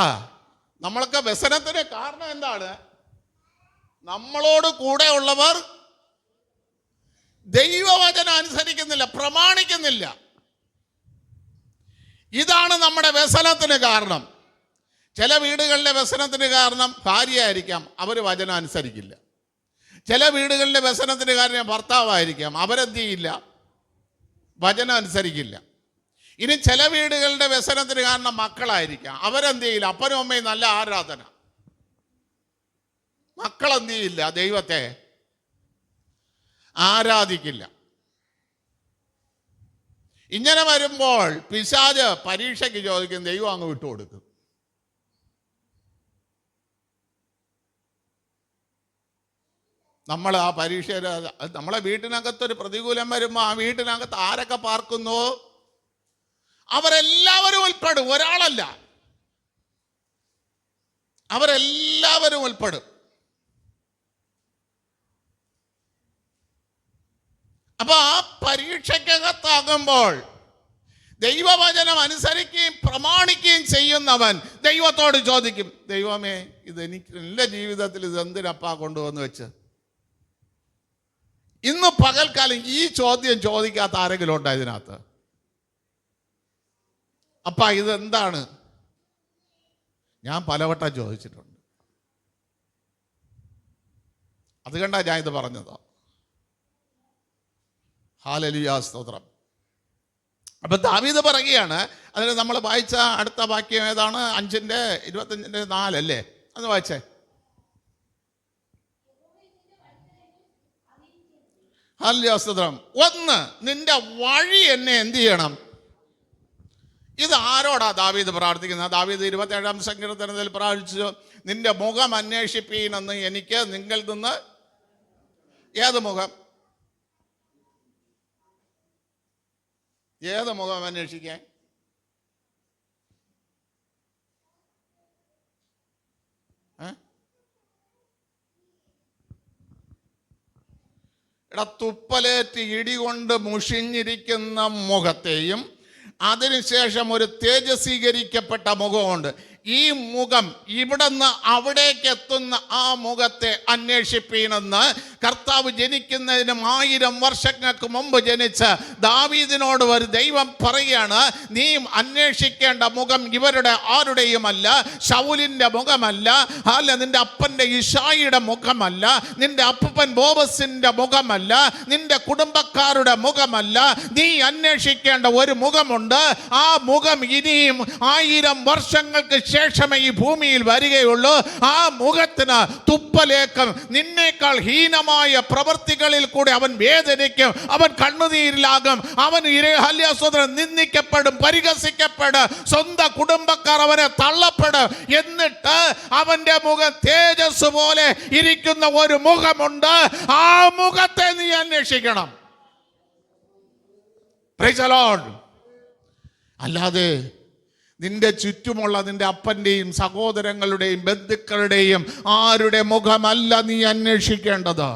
നമ്മളൊക്കെ വ്യസനത്തിന് കാരണം എന്താണ്? നമ്മളോട് കൂടെ ഉള്ളവർ ദൈവവചനം അനുസരിക്കുന്നില്ല, പ്രമാണിക്കുന്നില്ല. ഇതാണ് നമ്മുടെ വ്യസനത്തിന് കാരണം. ചില വീടുകളിലെ വ്യസനത്തിന് കാരണം ഭാര്യയായിരിക്കാം, അവർ വചനം അനുസരിക്കില്ല. ചില വീടുകളിലെ വ്യസനത്തിന് കാരണം ഭർത്താവായിരിക്കാം, അവരെന്ത് ചെയ്യില്ല? വചനം അനുസരിക്കില്ല. ഇനി ചില വീടുകളുടെ വ്യസനത്തിന് കാരണം മക്കളായിരിക്കാം, അവരെന്ത് ചെയ്യില്ല? അപ്പനും അമ്മയും നല്ല ആരാധന, മക്കളെന്ത് ചെയ്യില്ല? ദൈവത്തെ ആരാധിക്കില്ല. ഇങ്ങനെ വരുമ്പോൾ പിശാച് പരീക്ഷയ്ക്ക് ചോദിക്കും, ദൈവം അങ്ങ് വിട്ടുകൊടുക്കും. നമ്മൾ ആ പരീക്ഷ, നമ്മളെ വീട്ടിനകത്തൊരു പ്രതികൂലം വരുമ്പോൾ ആ വീട്ടിനകത്ത് ആരൊക്കെ പാർക്കുന്നു? അവരെല്ലാവരും ഉൾപ്പെടും, ഒരാളല്ല, അവരെല്ലാവരും ഉൾപ്പെടും. അപ്പൊ ആ പരീക്ഷയ്ക്കകത്ത് ദൈവമക്കളാകുമ്പോൾ ദൈവവചനം അനുസരിക്കുകയും പ്രമാണിക്കുകയും ചെയ്യുന്നവൻ ദൈവത്തോട് ചോദിക്കും, ദൈവമേ, ഇതെനിക്ക് എൻ്റെ ജീവിതത്തിൽ ഇതെന്തിനപ്പാ കൊണ്ടുവന്ന് വെച്ച്? ഇന്ന് പകൽക്കാലം ഈ ചോദ്യം ചോദിക്കാത്ത ആരെങ്കിലും ഉണ്ടോ ഇതിനകത്ത്? അപ്പാ ഇതെന്താണ്? ഞാൻ പലവട്ടം ചോദിച്ചിട്ടുണ്ട്. അതുകൊണ്ടാ ഞാൻ ഇത് പറഞ്ഞത്. ഹല്ലേലൂയ, സ്തോത്രം. അപ്പൊ ദാവീദ് പറയുകയാണ്, അതിന് നമ്മൾ വായിച്ച അടുത്ത വാക്യം ഏതാണ്? 5:25 അല്ലേ? അത് വായിച്ചേ. ഹല്ലേലൂയ, സ്തോത്രം. ഒന്ന്, നിന്റെ വഴി എന്നെ എന്ത് ചെയ്യണം? ഇത് ആരോടാ ദാവീദ് പ്രാർത്ഥിക്കുന്നത്? ദാവീദ് 27-ാം സങ്കീർത്തനത്തിൽ പ്രാർത്ഥിച്ചു, നിന്റെ മുഖം അന്വേഷിപ്പീനെന്ന് എനിക്ക് നിങ്ങൾ നിന്ന്. ഏത് മുഖം? ഏത് മുഖം അന്വേഷിക്കാൻ? തുപ്പലേറ്റ് ഇടികൊണ്ട് മുഷിഞ്ഞിരിക്കുന്ന മുഖത്തെയും അതിനുശേഷം ഒരു തേജസ്വീകരിക്കപ്പെട്ട മുഖമുണ്ട്. ഈ മുഖം ഇവിടുന്ന് അവിടേക്ക് എത്തുന്ന ആ മുഖത്തെ അന്വേഷിപ്പീനെന്ന് കർത്താവ് ജനിക്കുന്നതിനും 1000 വർഷങ്ങൾക്ക് മുമ്പ് ജനിച്ച ദാവീദിനോട് ഒരു ദൈവം പറയുകയാണ്, നീ അന്വേഷിക്കേണ്ട മുഖം ഇവരുടെ ആരുടെയുമല്ല, ശൗലിൻ്റെ മുഖമല്ല, അല്ല നിന്റെ അപ്പൻ്റെ ഇശായിയുടെ മുഖമല്ല, നിന്റെ അപ്പൻ ബോബസിൻ്റെ മുഖമല്ല, നിന്റെ കുടുംബക്കാരുടെ മുഖമല്ല. നീ അന്വേഷിക്കേണ്ട ഒരു മുഖമുണ്ട്. ആ മുഖം ഇനിയും 1000 വർഷങ്ങൾക്ക് ശേഷമേ ഈ ഭൂമിയിൽ വരികയുള്ളൂ. ആ മുഖത്തിന് തുപ്പലേക്കും. നിന്നേക്കാൾ ഹീനമായ പ്രവൃത്തികളിൽ കൂടെ അവൻ വേദനിക്കും, അവൻ കണ്ണുനീരിലാകും, അവൻ നിന്ദിക്കപ്പെടും, പരിഹസിക്കപ്പെടും, സ്വന്തം കുടുംബക്കാർ അവനെ തള്ളപ്പെടും. എന്നിട്ട് അവന്റെ മുഖം തേജസ് പോലെ ഇരിക്കുന്ന ഒരു മുഖമുണ്ട്. ആ മുഖത്തെ നീ അന്വേഷിക്കണം. Praise the Lord. അല്ലാതെ നിന്റെ ചുറ്റുമുള്ള നിന്റെ അപ്പൻ്റെയും സഹോദരങ്ങളുടെയും ബന്ധുക്കളുടെയും ആരുടെ മുഖമല്ല നീ അന്വേഷിക്കേണ്ടത്.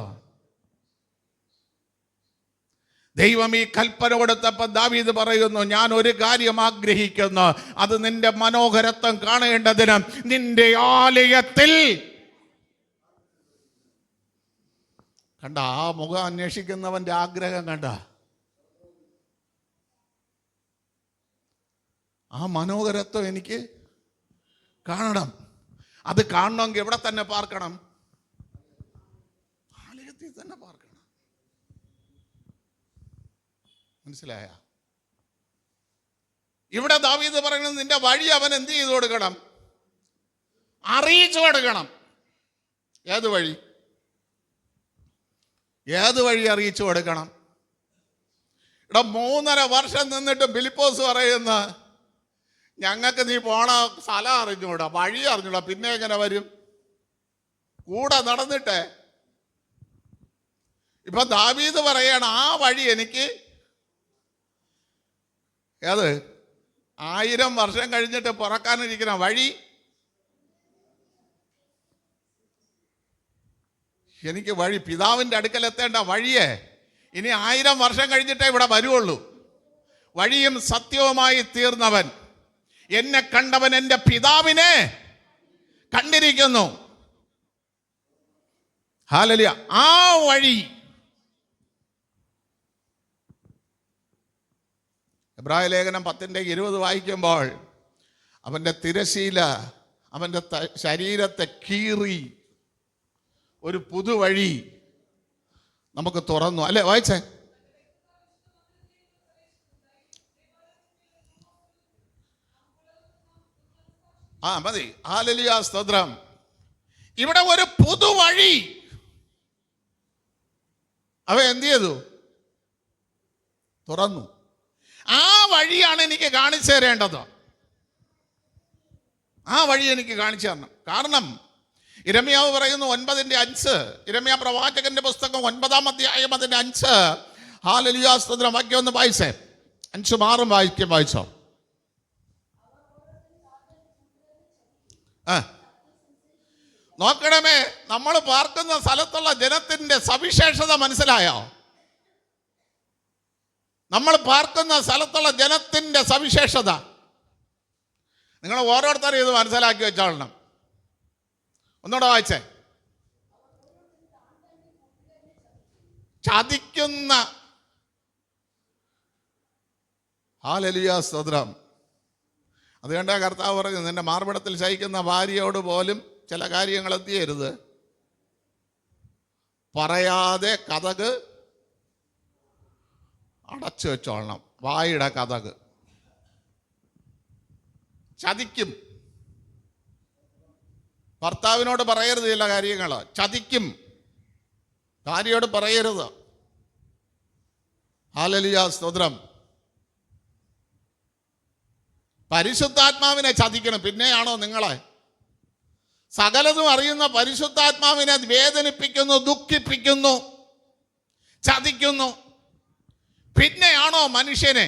ദൈവം ഈ കൽപ്പന കൊടുത്തപ്പോൾ ദാവീദ് പറയുന്നു, ഞാൻ ഒരു കാര്യം ആഗ്രഹിക്കുന്നു, അത് നിന്റെ മനോഹരത്വം കാണേണ്ടതിന് നിന്റെ ആലയത്തിൽ. കണ്ട, ആ മുഖം അന്വേഷിക്കുന്നവന്റെ ആഗ്രഹം കണ്ട, ആ മനോഹരത്വം എനിക്ക് കാണണം. അത് കാണണമെങ്കിൽ എവിടെ തന്നെ പാർക്കണം? ആലയത്തിൽ തന്നെ പാർക്കണം. മനസ്സിലായ? ഇവിടെ ദാവീദ് പറയുന്നത്, നിന്റെ വഴി അവൻ എന്ത് ചെയ്തു കൊടുക്കണം? അറിയിച്ചു കൊടുക്കണം. ഏത് വഴി? ഏത് വഴി അറിയിച്ചു കൊടുക്കണം? ഇവിടെ 3.5 വർഷം നിന്നിട്ട് ഫിലിപ്പോസ് പറയുന്ന, ഞങ്ങൾക്ക് നീ പോണ സ്ഥലം അറിഞ്ഞൂടാ, വഴി അറിഞ്ഞൂടാ, പിന്നെ എങ്ങനെ വരും? കൂടെ നടന്നിട്ടേ. ഇപ്പൊ ദാവീദ് പറയാണ്, ആ വഴി എനിക്ക്. ഏത്? 1000 വർഷം കഴിഞ്ഞിട്ട് പുറക്കാനിരിക്കുന്ന വഴി എനിക്ക് വഴി, പിതാവിൻ്റെ അടുക്കൽ എത്തേണ്ട വഴിയെ ഇനി 1000 വർഷം കഴിഞ്ഞിട്ടേ ഇവിടെ വരുവുള്ളൂ. വഴിയും സത്യവുമായി തീർന്നവൻ, എന്നെ കണ്ടവൻ എൻ്റെ പിതാവിനെ കണ്ടിരിക്കുന്നു. ഹല്ലേലൂയ. ആ വഴി എബ്രായ ലേഖനം 10:20 വായിക്കുമ്പോൾ, അവൻ്റെ തിരശീല അവൻ്റെ ശരീരത്തെ കീറി ഒരു പുതുവഴി നമുക്ക് തുറന്നു. അല്ലേ? വായിച്ചേ. മതി. ഹല്ലേലൂയ, സ്തോത്രം. ഇവിടെ ഒരു പുതുവഴി അവ എന്ത് ചെയ്തു? തുറന്നു. ആ വഴിയാണ് എനിക്ക് കാണിച്ചു തരേണ്ടത്. ആ വഴി എനിക്ക് കാണിച്ചു തരണം. കാരണം യിരെമ്യാവ് പറയുന്നു 9:5, യിരെമ്യാ പ്രവാചകന്റെ പുസ്തകം 9-ാം അധ്യായം 5. ഹല്ലേലൂയ, സ്തോത്രം. വാക്യം ഒന്ന് വായിച്ചേ. 5-6 വാക്യം വായിച്ചോ. നോക്കണമേ, നമ്മൾ പാർക്കുന്ന സ്ഥലത്തുള്ള ജനത്തിന്റെ സവിശേഷത മനസ്സിലായോ? നമ്മൾ പാർക്കുന്ന സ്ഥലത്തുള്ള ജനത്തിൻ്റെ സവിശേഷത നിങ്ങൾ ഓരോരുത്തരും ഇത് മനസ്സിലാക്കി വെച്ചോളണം. ഒന്നുകൂടെ വായിച്ചേ. ചതിക്കുന്ന, ഹല്ലേലൂയ, സ്തോത്രം. അതുകൊണ്ട് കർത്താവ് പറഞ്ഞു, നിന്റെ മാർബിടത്തിൽ ശയിക്കുന്ന ഭാര്യയോട് പോലും ചില കാര്യങ്ങൾ എത്തിയരുത്, പറയാതെ കതക് അടച്ചു വെച്ചോളണം. വായുടെ കതക് ചതിക്കും. ഭർത്താവിനോട് പറയരുത് ചില കാര്യങ്ങൾ, ചതിക്കും. ഭാര്യയോട് പറയരുത്. ഹല്ലേലൂയ, സ്തോത്രം. പരിശുദ്ധാത്മാവിനെ ചതിക്കണം. പിന്നെയാണോ നിങ്ങളെ? സകലതും അറിയുന്ന പരിശുദ്ധാത്മാവിനെ വേദനിപ്പിക്കുന്നു, ദുഃഖിപ്പിക്കുന്നു, ചതിക്കുന്നു. പിന്നെയാണോ മനുഷ്യനെ?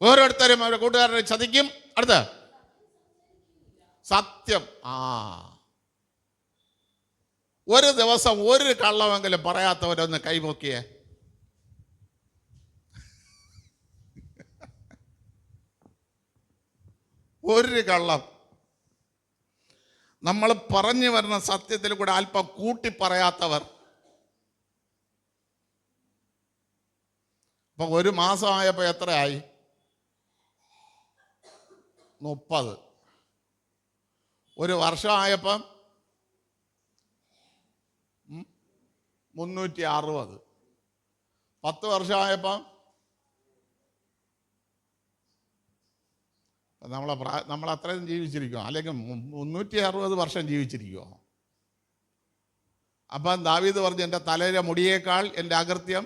ഓരോരുത്തരും അവരുടെ കൂട്ടുകാരനെ ചതിക്കും. അടുത്ത സത്യം. ഒരു ദിവസം ഒരു കള്ളമെങ്കിലും പറയാത്തവരൊന്ന് കൈപൊക്കിയേ. ഒരു കള്ളം. നമ്മൾ പറഞ്ഞു വരുന്ന സത്യത്തിൽ കൂടെ അല്പം കൂട്ടി പറയാത്തവർ. അപ്പൊ ഒരു മാസമായപ്പോൾ എത്രയായി? 30. ഒരു വർഷമായപ്പം 360. 10 വർഷമായപ്പം നമ്മൾ അത്രയും ജീവിച്ചിരിക്കുമോ? അല്ലെങ്കിൽ 360 വർഷം ജീവിച്ചിരിക്കുമോ? അപ്പം ദാവീദ് പറഞ്ഞു, എൻ്റെ തലയിലെ മുടിയേക്കാൾ എൻ്റെ അകൃത്യം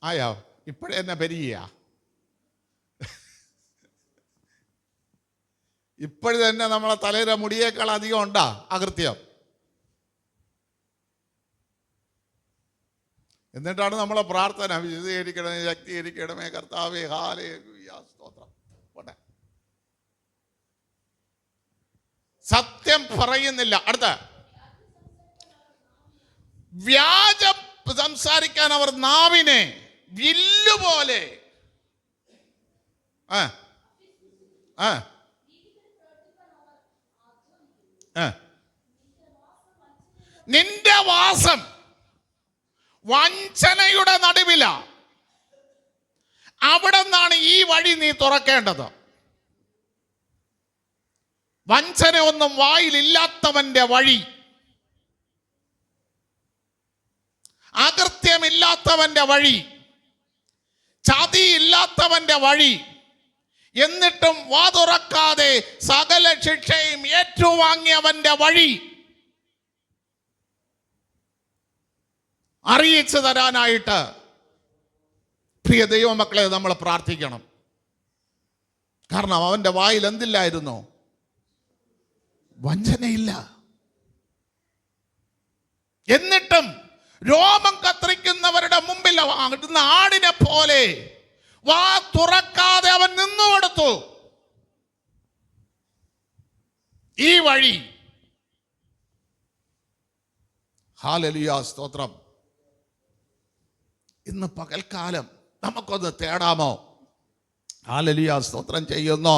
ആയോ? ഇപ്പോഴേ എന്നെ പെരുകിയ, ഇപ്പോഴും തന്നെ നമ്മളെ തലയിലെ മുടിയേക്കാൾ അധികം ഉണ്ടാ അകൃത്യം. എന്നിട്ടാണ് നമ്മളെ പ്രാർത്ഥന, വിശദീകരിക്കണമേ, ശക്തീകരിക്കണമേ കർത്താവേ, ഹല്ലേലൂയ, സ്തോത്രം. പോട്ടെ, സത്യം പറയുന്നില്ല. അടുത്ത, വ്യാജം സംസാരിക്കാൻ അവർ നാവിനെ വില്ലുപോലെ നിന്റെ വാസം വഞ്ചനയുടെ നടുവില. അവിടെ നിന്നാണ് ഈ വഴി നീ തുറക്കേണ്ടത്. വഞ്ചന ഒന്നും വായിലില്ലാത്തവന്റെ വഴി, അകൃത്യമില്ലാത്തവന്റെ വഴി, ചതിയില്ലാത്തവന്റെ വഴി, എന്നിട്ടും വാ തുറക്കാതെ സകല ശിക്ഷയും ഏറ്റുവാങ്ങിയവന്റെ വഴി അറിയിച്ചു തരാനായിട്ട് പ്രിയ ദൈവമക്കളെ നമ്മൾ പ്രാർത്ഥിക്കണം. കാരണം അവന്റെ വായിൽ എന്തില്ലായിരുന്നു? വഞ്ചനയില്ല. എന്നിട്ടും രോമം കത്രിക്കുന്നവരുടെ മുമ്പിൽ ആടിനെ പോലെ വാ തുറക്കാതെ അവൻ നിന്നുകൊടുത്തു. ഈ വഴി, ഹല്ലേലൂയ, സ്തോത്രം. ഇന്ന് പകൽക്കാലം നമുക്കൊന്ന് തേടാമോ? ഹല്ലേലൂയ, സ്തോത്രം ചെയ്യുന്നു.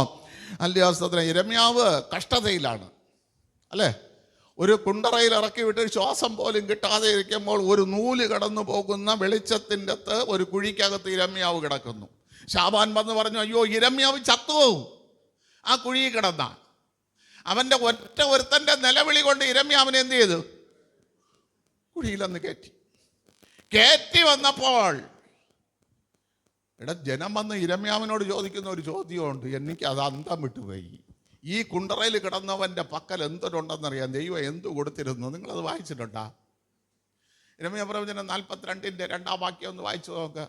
ഹല്ലേലൂയ, സ്തോത്രം. യിരെമ്യാവ് കഷ്ടതയിലാണ്, അല്ലേ? ഒരു കുണ്ടറയിൽ ഇറക്കി വിട്ട് ശ്വാസം പോലും കിട്ടാതെ ഇരിക്കുമ്പോൾ ഒരു നൂല് കടന്നു പോകുന്ന വെളിച്ചത്തിൻ്റെ അകത്ത് ഒരു കുഴിക്കകത്ത് യിരെമ്യാവ് കിടക്കുന്നു. ശാബാൻ വന്ന് പറഞ്ഞു, അയ്യോ യിരെമ്യാവ് ചത്തുപോകും ആ കുഴി കിടന്ന. അവൻ്റെ ഒറ്റ ഒരുത്തൻ്റെ നിലവിളി കൊണ്ട് യിരെമ്യാവിനെ എന്ത് ചെയ്തു? കുഴിയിലൊന്ന് കയറ്റി വന്നപ്പോൾ ജനം വന്ന് യിരെമ്യാവിനോട് ചോദിക്കുന്ന ഒരു ചോദ്യമുണ്ട്. എനിക്ക് അത് അന്തം വിട്ടുപോയി. ഈ കുണ്ടറയിൽ കിടന്നവൻ്റെ പക്കൽ എന്തൊരുണ്ടെന്നറിയാം. ദൈവം എന്തു കൊടുത്തിരുന്നു? നിങ്ങളത് വായിച്ചിട്ടുണ്ടാ? യിരെമ്യാ പ്രവചനം 42-ന്റെ 2-ാം വാക്യം ഒന്ന് വായിച്ചു നോക്ക്.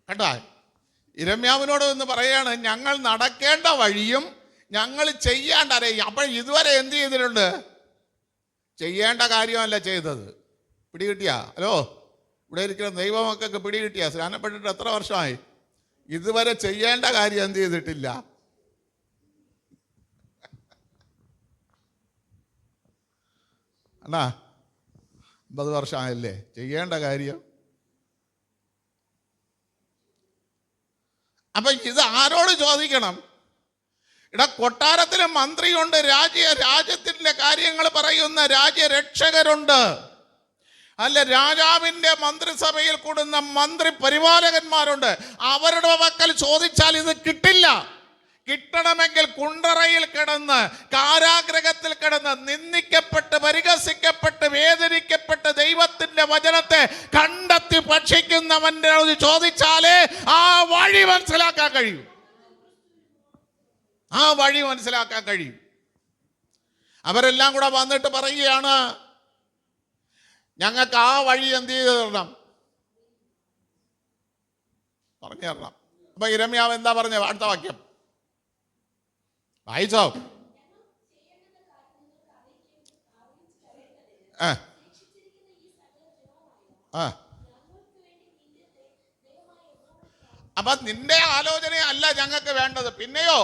കേട്ടാ, യിരെമ്യാവിനോട് എന്ന് പറയാണ്, ഞങ്ങൾ നടക്കേണ്ട വഴിയും ഞങ്ങൾ ചെയ്യേണ്ട അറിയാം. അപ്പോൾ ഇതുവരെ എന്ത് ചെയ്തിട്ടുണ്ട്? ചെയ്യേണ്ട കാര്യമല്ല ചെയ്തത്. പിടികിട്ടിയാ? ഹലോ, ഇവിടെ ഇരിക്കുന്ന ദൈവമക്കൾക്ക് പിടികിട്ടിയാ? സ്നാനപ്പെട്ടിട്ട് എത്ര വർഷമായി? ഇതുവരെ ചെയ്യേണ്ട കാര്യം എന്ത് ചെയ്തിട്ടില്ല? അണ്ണാ 50 വർഷമായല്ലേ, ചെയ്യേണ്ട കാര്യം. അപ്പൊ ഇത് ആരോട് ചോദിക്കണം? കൊട്ടാരത്തിലെ മന്ത്രിയുണ്ട്, രാജ്യത്തിന്റെ കാര്യങ്ങൾ പറയുന്ന രാജ്യരക്ഷകരുണ്ട്, അല്ല രാജാവിന്റെ മന്ത്രിസഭയിൽ കൂടുന്ന മന്ത്രി പരിപാലകന്മാരുണ്ട്. അവരുടെ പക്കൽ ചോദിച്ചാൽ ഇത് കിട്ടില്ല. കിട്ടണമെങ്കിൽ കുണ്ടറയിൽ കിടന്ന്, കാരാഗ്രഹത്തിൽ കിടന്ന്, നിന്ദിക്കപ്പെട്ട്, പരിഹസിക്കപ്പെട്ട്, വേദനിക്കപ്പെട്ട് ദൈവത്തിന്റെ വചനത്തെ കണ്ടെത്തി ഭക്ഷിക്കുന്നവന്റെ ചോദിച്ചാലേ ആ വഴി മനസ്സിലാക്കാൻ കഴിയും. ആ വഴി മനസ്സിലാക്കാൻ കഴിയും. അവരെല്ലാം കൂടെ വന്നിട്ട് പറയുകയാണ്, ഞങ്ങൾക്ക് ആ വഴി എന്ത് ചെയ്ത് തരണം, പറഞ്ഞു തരണം. അപ്പൊ യിരെമ്യാവ് എന്താ പറഞ്ഞത്? അടുത്ത വാക്യം വായിച്ചോ. അപ്പൊ നിന്റെ ആലോചനയല്ല ഞങ്ങൾക്ക് വേണ്ടത്. പിന്നെയോ,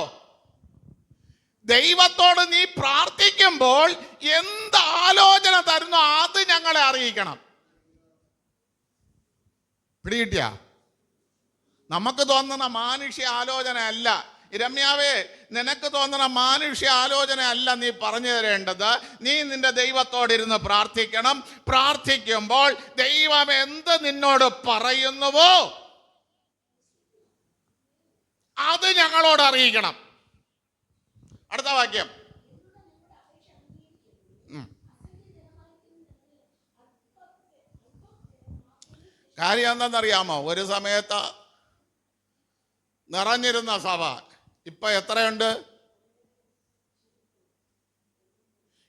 ദൈവത്തോട് നീ പ്രാർത്ഥിക്കുമ്പോൾ എന്ത് ആലോചന തരുന്നോ അത് ഞങ്ങളെ അറിയിക്കണം. പിടികിട്ടിയ? നമുക്ക് തോന്നുന്ന മാനുഷ്യ ആലോചന അല്ല. യിരെമ്യാവേ, നിനക്ക് തോന്നുന്ന മാനുഷ്യ ആലോചന അല്ല നീ പറഞ്ഞു തരേണ്ടത്. നീ നിന്റെ ദൈവത്തോടിരുന്ന് പ്രാർത്ഥിക്കണം. പ്രാർത്ഥിക്കുമ്പോൾ ദൈവം എന്ത് നിന്നോട് പറയുന്നുവോ അത് ഞങ്ങളോട് അറിയിക്കണം. അടുത്ത വാക്യം. കാര്യം എന്താണെന്നറിയാമോ? ഒരു സമയത്ത് നിറഞ്ഞിരുന്ന സഭ ഇപ്പൊ എത്രയുണ്ട്?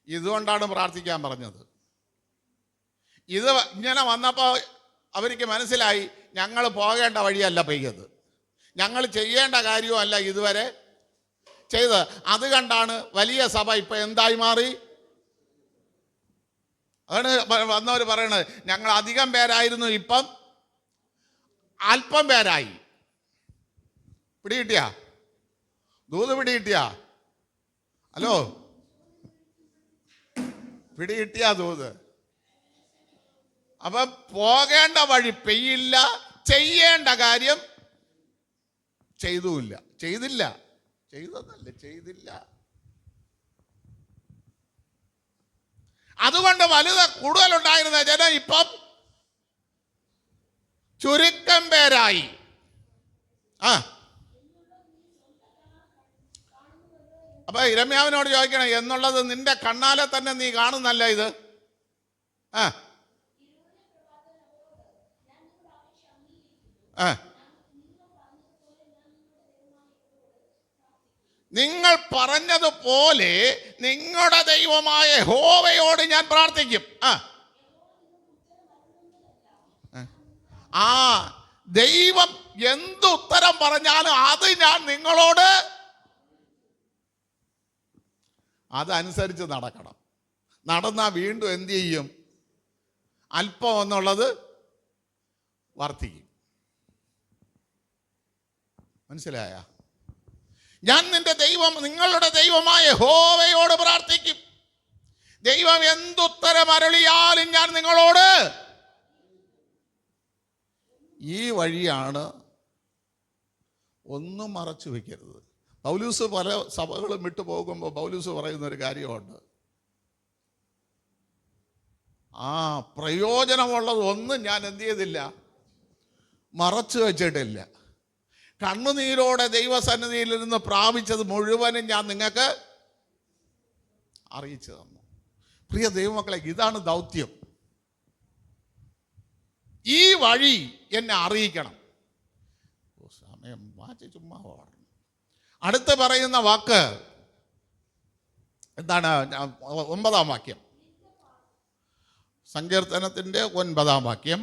ഇതുകൊണ്ടാണ് പ്രാർത്ഥിക്കാൻ പറഞ്ഞത്. ഇത് ഇങ്ങനെ വന്നപ്പോൾ അവർക്ക് മനസ്സിലായി, ഞങ്ങൾ പോകേണ്ട വഴിയല്ല പെയ്യത്, ഞങ്ങൾ ചെയ്യേണ്ട കാര്യമല്ല ഇതുവരെ ചെയ്ത്. അത് കണ്ടാണ് വലിയ സഭ ഇപ്പൊ എന്തായി മാറി. അതാണ് വന്നവർ പറയണത്, ഞങ്ങൾ അധികം പേരായിരുന്നു, ഇപ്പം അല്പം പേരായി. പിടികിട്ടിയ? ദൂത് പിടികിട്ടിയ? ഹലോ, പിടികിട്ടിയ ദൂത്? അപ്പൊ പോകേണ്ട വഴി പെയ്യില്ല, ചെയ്യേണ്ട കാര്യം ചെയ്തുമില്ല. ചെയ്തില്ല. അതുകൊണ്ട് കൂടുതലുണ്ടായിരുന്ന ജനം ഇപ്പം ചുരുക്കം പേരായി. അപ്പൊ യിരെമ്യാവിനോട് ചോദിക്കണം, എന്നുള്ളത് നിന്റെ കണ്ണാലെ തന്നെ നീ കാണുന്നല്ല ഇത്. നിങ്ങൾ പറഞ്ഞതുപോലെ നിങ്ങളുടെ ദൈവമായ യഹോവയോട് ഞാൻ പ്രാർത്ഥിക്കും. ദൈവം എന്തുത്തരം പറഞ്ഞാലും അത് ഞാൻ നിങ്ങളോട് അതനുസരിച്ച് നടക്കണം. നടന്നാൽ വീണ്ടും എന്ത് ചെയ്യും? അല്പം എന്നുള്ളത് വർദ്ധിക്കും. മനസ്സിലായ? ഞാൻ നിന്റെ ദൈവം, നിങ്ങളുടെ ദൈവമായ യഹോവയോട് പ്രാർത്ഥിക്കും. ദൈവം എന്തുത്തരം അരുളിയാലും ഞാൻ നിങ്ങളോട്. ഈ വഴിയാണ്. ഒന്നും മറച്ചു വെക്കരുത്. പൗലൂസ് പല സഭകളും വിട്ടു പോകുമ്പോൾ പൗലൂസ് പറയുന്നൊരു കാര്യമുണ്ട്. പ്രയോജനമുള്ളത് ഒന്നും ഞാൻ എന്ത് ചെയ്തില്ല, മറച്ചു വെച്ചിട്ടില്ല. കണ്ണുനീരോടെ ദൈവസന്നിധിയിൽ നിന്ന് പ്രാപിച്ചത് മുഴുവനും ഞാൻ നിങ്ങൾക്ക് അറിയിച്ചു തന്നു. പ്രിയ ദൈവമക്കളെ, ഇതാണ് ദൗത്യം. ഈ വഴി എന്നെ അറിയിക്കണം. സമയം വാച്ച് ചുമ്മാ പറഞ്ഞു. അടുത്ത് പറയുന്ന വാക്ക് എന്താണ്? 9-ാം വാക്യം, സങ്കീർത്തനത്തിൻ്റെ 9-ാം വാക്യം.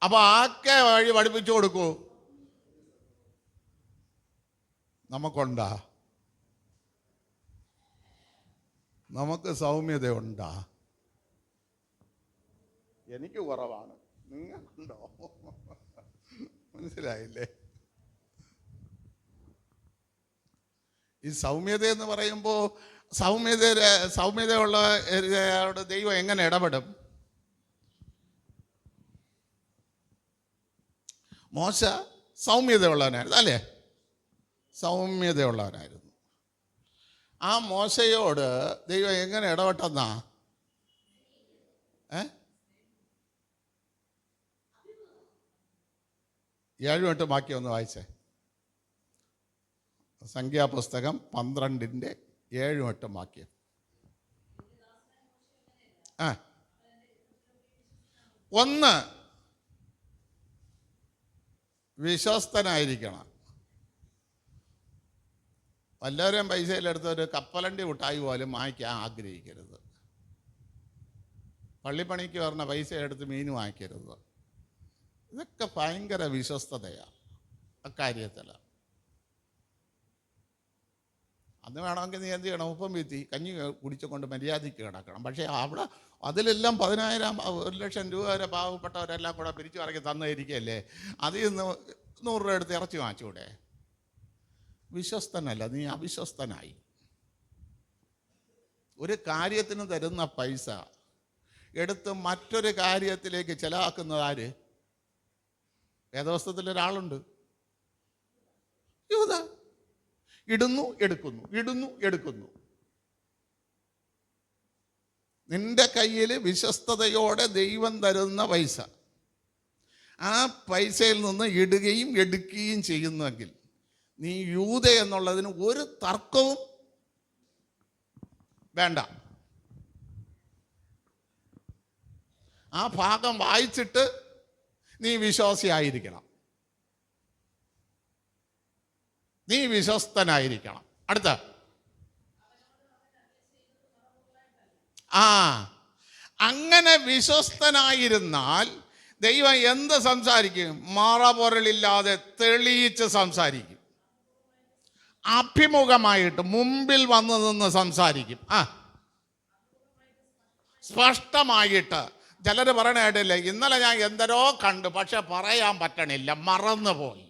അപ്പൊ ആക്കെ വഴി പഠിപ്പിച്ചു കൊടുക്കൂ. നമുക്കുണ്ടാ? നമുക്ക് സൗമ്യതയുണ്ടാ? എനിക്ക് കുറവാണ്, നിങ്ങൾക്കുണ്ടോ? മനസ്സിലായില്ലേ? ഈ സൗമ്യത എന്ന് പറയുമ്പോൾ സൗമ്യതയുള്ള ദൈവം എങ്ങനെ ഇടപെടും? മോശ സൗമ്യതയുള്ളവനായിരുന്നു, അല്ലേ? സൗമ്യതയുള്ളവനായിരുന്നു. ആ മോശയോട് ദൈവം എങ്ങനെ ഇടപെട്ടെന്നാ? 7-8 വാക്യം ഒന്ന് വായിച്ചേ. സംഖ്യാപുസ്തകം 12:7-8 വാക്യം. ഒന്ന്, വിശ്വസ്തനായിരിക്കണം. വല്ലവരെയും പൈസയിലെടുത്ത് ഒരു കപ്പലണ്ടി മുട്ടായി പോലും വാങ്ങിക്കാൻ ആഗ്രഹിക്കരുത്. പള്ളിപ്പണിക്ക് പറഞ്ഞ പൈസ എടുത്ത് മീൻ വാങ്ങിക്കരുത്. ഇതൊക്കെ ഭയങ്കര വിശ്വസ്തതയാണ് അക്കാര്യത്തിൽ. അന്ന് വേണമെങ്കിൽ നീ എന്ത് ചെയ്യണം? ഉപ്പം വീത്തി കഞ്ഞി കുടിച്ചുകൊണ്ട് മര്യാദയ്ക്ക് കിടക്കണം. പക്ഷേ അവിടെ അതിലെല്ലാം 10,000 1,00,000 രൂപ വരെ പാവപ്പെട്ടവരെല്ലാം കൂടെ പിരിച്ചു ഇറക്കി തന്നിരിക്കുകയല്ലേ. അതിൽ നിന്ന് 100 രൂപ എടുത്ത് ഇറച്ചി വാങ്ങിച്ചൂടെ? വിശ്വസ്തനല്ല, നീ അവിശ്വസ്തനായി. ഒരു കാര്യത്തിന് തരുന്ന പൈസ എടുത്ത് മറ്റൊരു കാര്യത്തിലേക്ക് ചെലവാക്കുന്നത് ആര്? വേദപുസ്തകത്തിലൊരാളുണ്ട്, യൂദാ. ഇടുന്നു എടുക്കുന്നു, ഇടുന്നു എടുക്കുന്നു. നിന്റെ കയ്യിൽ വിശ്വസ്തതയോടെ ദൈവം തരുന്ന പൈസ, ആ പൈസയിൽ നിന്ന് ഇടുകയും എടുക്കുകയും ചെയ്യുന്നെങ്കിൽ നീ യൂദ എന്നുള്ളതിന് ഒരു തർക്കവും വേണ്ട. ആ ഭാഗം വായിച്ചിട്ട് നീ വിശ്വാസിയായിരിക്കണം, നീ വിശ്വസ്തനായിരിക്കണം. അടുത്ത അങ്ങനെ വിശ്വസ്തനായിരുന്നാൽ ദൈവം എന്ത് സംസാരിക്കും? മറപൊരളില്ലാതെ തെളിയിച്ച് സംസാരിക്കും. അഭിമുഖമായിട്ട് മുമ്പിൽ വന്നു നിന്ന് സംസാരിക്കും. സ്പഷ്ടമായിട്ട്. ചിലർ പറയണായിട്ടില്ലേ, ഇന്നലെ ഞാൻ എന്തരോ കണ്ടു, പക്ഷെ പറയാൻ പറ്റണില്ല, മറന്നുപോയി.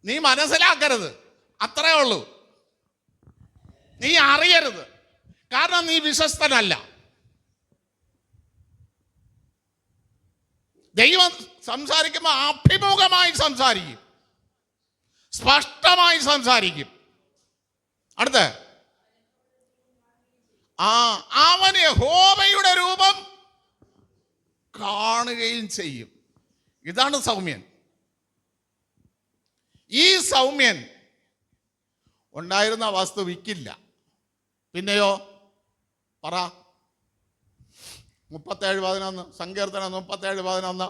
നീ മനസ്സിലാക്കരുത്, അത്രേ ഉള്ളൂ. നീ അറിയരുത്, കാരണം നീ വിശ്വസ്തനല്ല. ദൈവം സംസാരിക്കുമ്പോൾ അഭിമുഖമായി സംസാരിക്കും, സ്പഷ്ടമായി സംസാരിക്കും. അടുത്ത അവൻ യഹോവയുടെ രൂപം കാണുകയും ചെയ്യും. ഇതാണ് സൗമ്യൻ. ഈ സൗമ്യൻ ഉണ്ടായിരുന്ന വസ്തു വിൽക്കില്ല. പിന്നെയോ പറ, 37:11 സങ്കീർത്തനം 37:11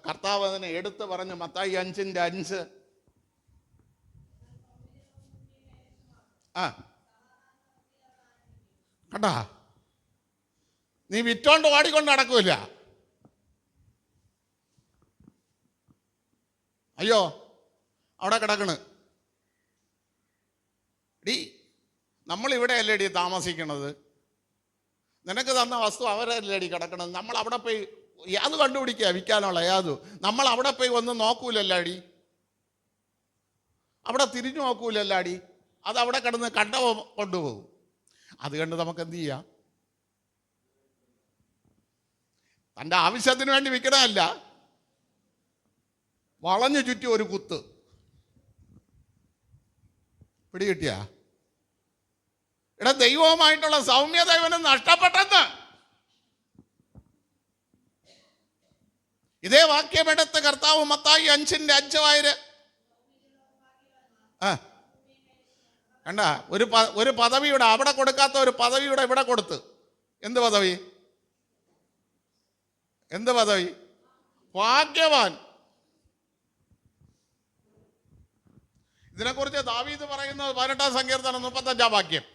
കർത്താവ് അതിനെ എടുത്ത് പറഞ്ഞു. മത്തായി 5:5 കണ്ടാ? നീ വിറ്റോണ്ട് ഓടിക്കൊണ്ട് നടക്കൂല. അയ്യോ അവിടെ കിടക്കണ് ഡി, നമ്മളിവിടെ അല്ലേടി താമസിക്കണത്, നിനക്ക് തന്ന വസ്തു അവരല്ലേടി കിടക്കണത്. നമ്മൾ അവിടെ പോയി യാത് കണ്ടുപിടിക്കുക വിൽക്കാനുള്ള യാതു. നമ്മൾ അവിടെ പോയി ഒന്നും നോക്കൂലല്ലാടി, അവിടെ തിരിഞ്ഞു നോക്കൂലല്ലാടി. അത് അവിടെ കിടന്ന് കണ്ട കൊണ്ടുപോകും. അത് കണ്ട് നമുക്ക് എന്ത് ചെയ്യാം? തൻ്റെ ആവശ്യത്തിന് വേണ്ടി വിൽക്കണമല്ല, വളഞ്ഞു ചുറ്റി ഒരു കുത്ത്. പിടികിട്ടിയ? ദൈവവുമായിട്ടുള്ള സൗമ്യത ഇവന് നഷ്ടപ്പെട്ടെന്ന്. ഇതേ വാക്യമെടുത്ത് കർത്താവ് മത്തായി 5:5 കണ്ട, ഒരു പദവിയുടെ അവിടെ കൊടുക്കാത്ത ഒരു പദവിയുടെ ഇവിടെ കൊടുത്ത്. എന്ത് പദവി? എന്ത് പദവി? ഭാഗ്യവാൻ. ഇതിനെക്കുറിച്ച് ദാവീദ് പറയുന്നത് 18-ാം സങ്കീർത്തനം 35-ാം വാക്യം.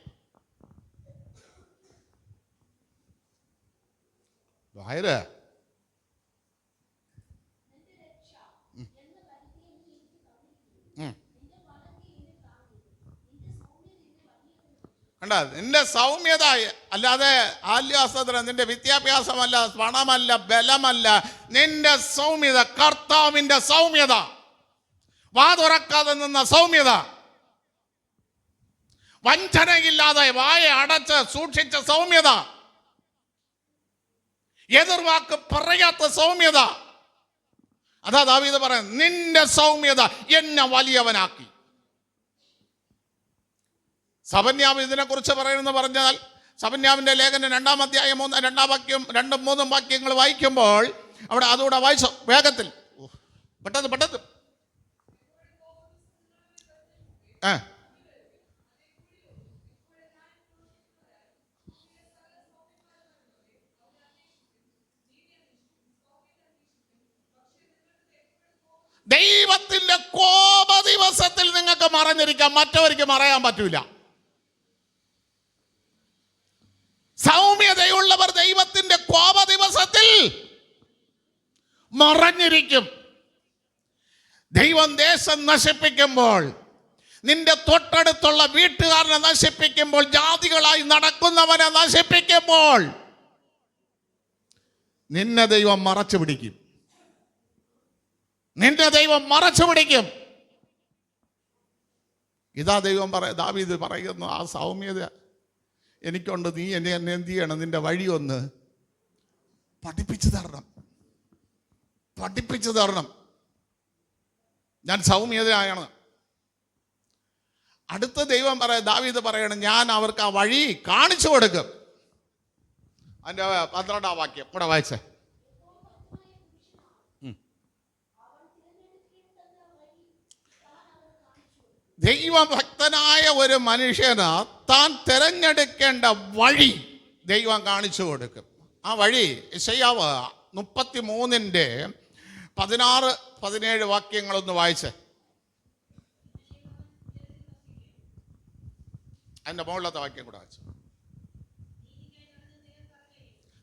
വായര് കണ്ട, നിന്റെ സൗമ്യത അല്ലാതെ ആല്യാസദ്രം, നിന്റെ വിദ്യാഭ്യാസമല്ല, പണമല്ല, ബലമല്ല. നിന്റെ സൗമ്യത കർത്താവിന്റെ സൗമ്യത, വാ തുറക്കാതെ നിന്ന സൗമ്യത, വഞ്ചനയില്ലാതെ വായ അടച്ച് സൂക്ഷിച്ച സൗമ്യത, എതിർവാക്ക് പറയാത്ത സൗമ്യത. അതാ ദാവീദ് പറയുന്നത്, നിന്റെ സൗമ്യത എന്നെ വലിയവനാക്കി. സബന്യാവ് ഇതിനെക്കുറിച്ച് പറയുന്നത് പറഞ്ഞാൽ, സബന്യാവിന്റെ ലേഖനം 2-ാം അധ്യായം 2-ാം വാക്യം 2-3 വാക്യങ്ങൾ വായിക്കുമ്പോൾ അവിടെ അതുകൂടെ വായിച്ചോ വേഗത്തിൽ, പെട്ടെന്ന്. ദൈവത്തിന്റെ കോപ ദിവസത്തിൽ നിങ്ങൾക്ക് മറഞ്ഞിരിക്കാം, മറ്റവർക്ക് മറയാൻ പറ്റൂല. സൗമ്യതയുള്ളവർ ദൈവത്തിന്റെ കോപ ദിവസത്തിൽ മറഞ്ഞിരിക്കും. ദൈവം ദേശം നശിപ്പിക്കുമ്പോൾ, നിന്റെ തൊട്ടടുത്തുള്ള വീട്ടുകാരനെ നശിപ്പിക്കുമ്പോൾ, ജാതികളായി നടക്കുന്നവനെ നശിപ്പിക്കുമ്പോൾ, നിന്നെ ദൈവം മറച്ചു പിടിക്കും. നിന്റെ ദൈവം മറച്ചു പിടിക്കും. ഇതാ ദൈവം ദാവീദ് പറയുന്നു, ആ സൗമ്യത എനിക്കുണ്ട്. നീ എന്നെ എന്ത് ചെയ്യണം? നിന്റെ വഴി ഒന്ന് പഠിപ്പിച്ചു തരണം. ഞാൻ സൗമ്യതയാണ്. അടുത്ത ദൈവം ദാവീദ് പറയണം, ഞാൻ അവർക്ക് ആ വഴി കാണിച്ചു കൊടുക്കും. അതിൻ്റെ 12-ാം വാക്യം കൂടെ വായിച്ചേ. ദൈവഭക്തനായ ഒരു മനുഷ്യന് താൻ തിരഞ്ഞെടുക്കേണ്ട വഴി ദൈവം കാണിച്ചു കൊടുക്കും. ആ വഴി യെശയ്യാവ് 33-16-17 വാക്യങ്ങളൊന്ന് വായിച്ചേ. അതിന്റെ മുകളിലത്തെ വാക്യം കൂടെ വായിച്ചു.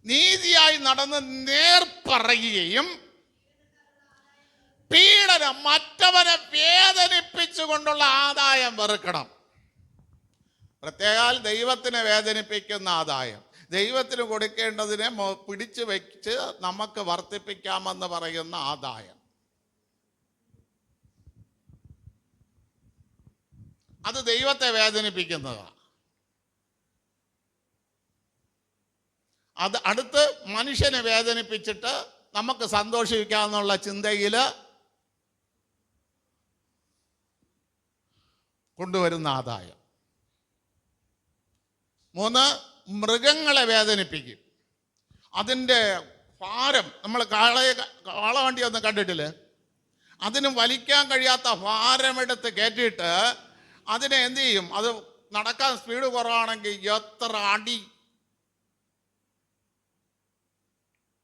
നീതിയായി നടന്ന് നേർ പറയുകയും പീഡനം, മറ്റവനെ വേദനിപ്പിച്ചുകൊണ്ടുള്ള ആദായം വെറുക്കണം. പ്രത്യേകാൽ ദൈവത്തിനെ വേദനിപ്പിക്കുന്ന ആദായം, ദൈവത്തിന് കൊടുക്കേണ്ടതിനെ പിടിച്ചു വെച്ച് നമുക്ക് വർദ്ധിപ്പിക്കാമെന്ന് പറയുന്ന ആദായം, അത് ദൈവത്തെ വേദനിപ്പിക്കുന്നതാണ്. അത് അടുത്ത് മനുഷ്യനെ വേദനിപ്പിച്ചിട്ട് നമുക്ക് സന്തോഷിക്കാമെന്നുള്ള ചിന്തയിൽ കൊണ്ടുവരുന്ന ആദായം. 3, മൃഗങ്ങളെ വേദനിപ്പിക്കും. അതിൻ്റെ ഭാരം, നമ്മൾ കാളവണ്ടി ഒന്നും കണ്ടിട്ടില്ലേ? അതിന് വലിക്കാൻ കഴിയാത്ത ഭാരമെടുത്ത് കയറ്റിയിട്ട് അതിനെ എന്ത് ചെയ്യും? അത് നടക്കാൻ സ്പീഡ് കുറവാണെങ്കിൽ എത്ര അടി.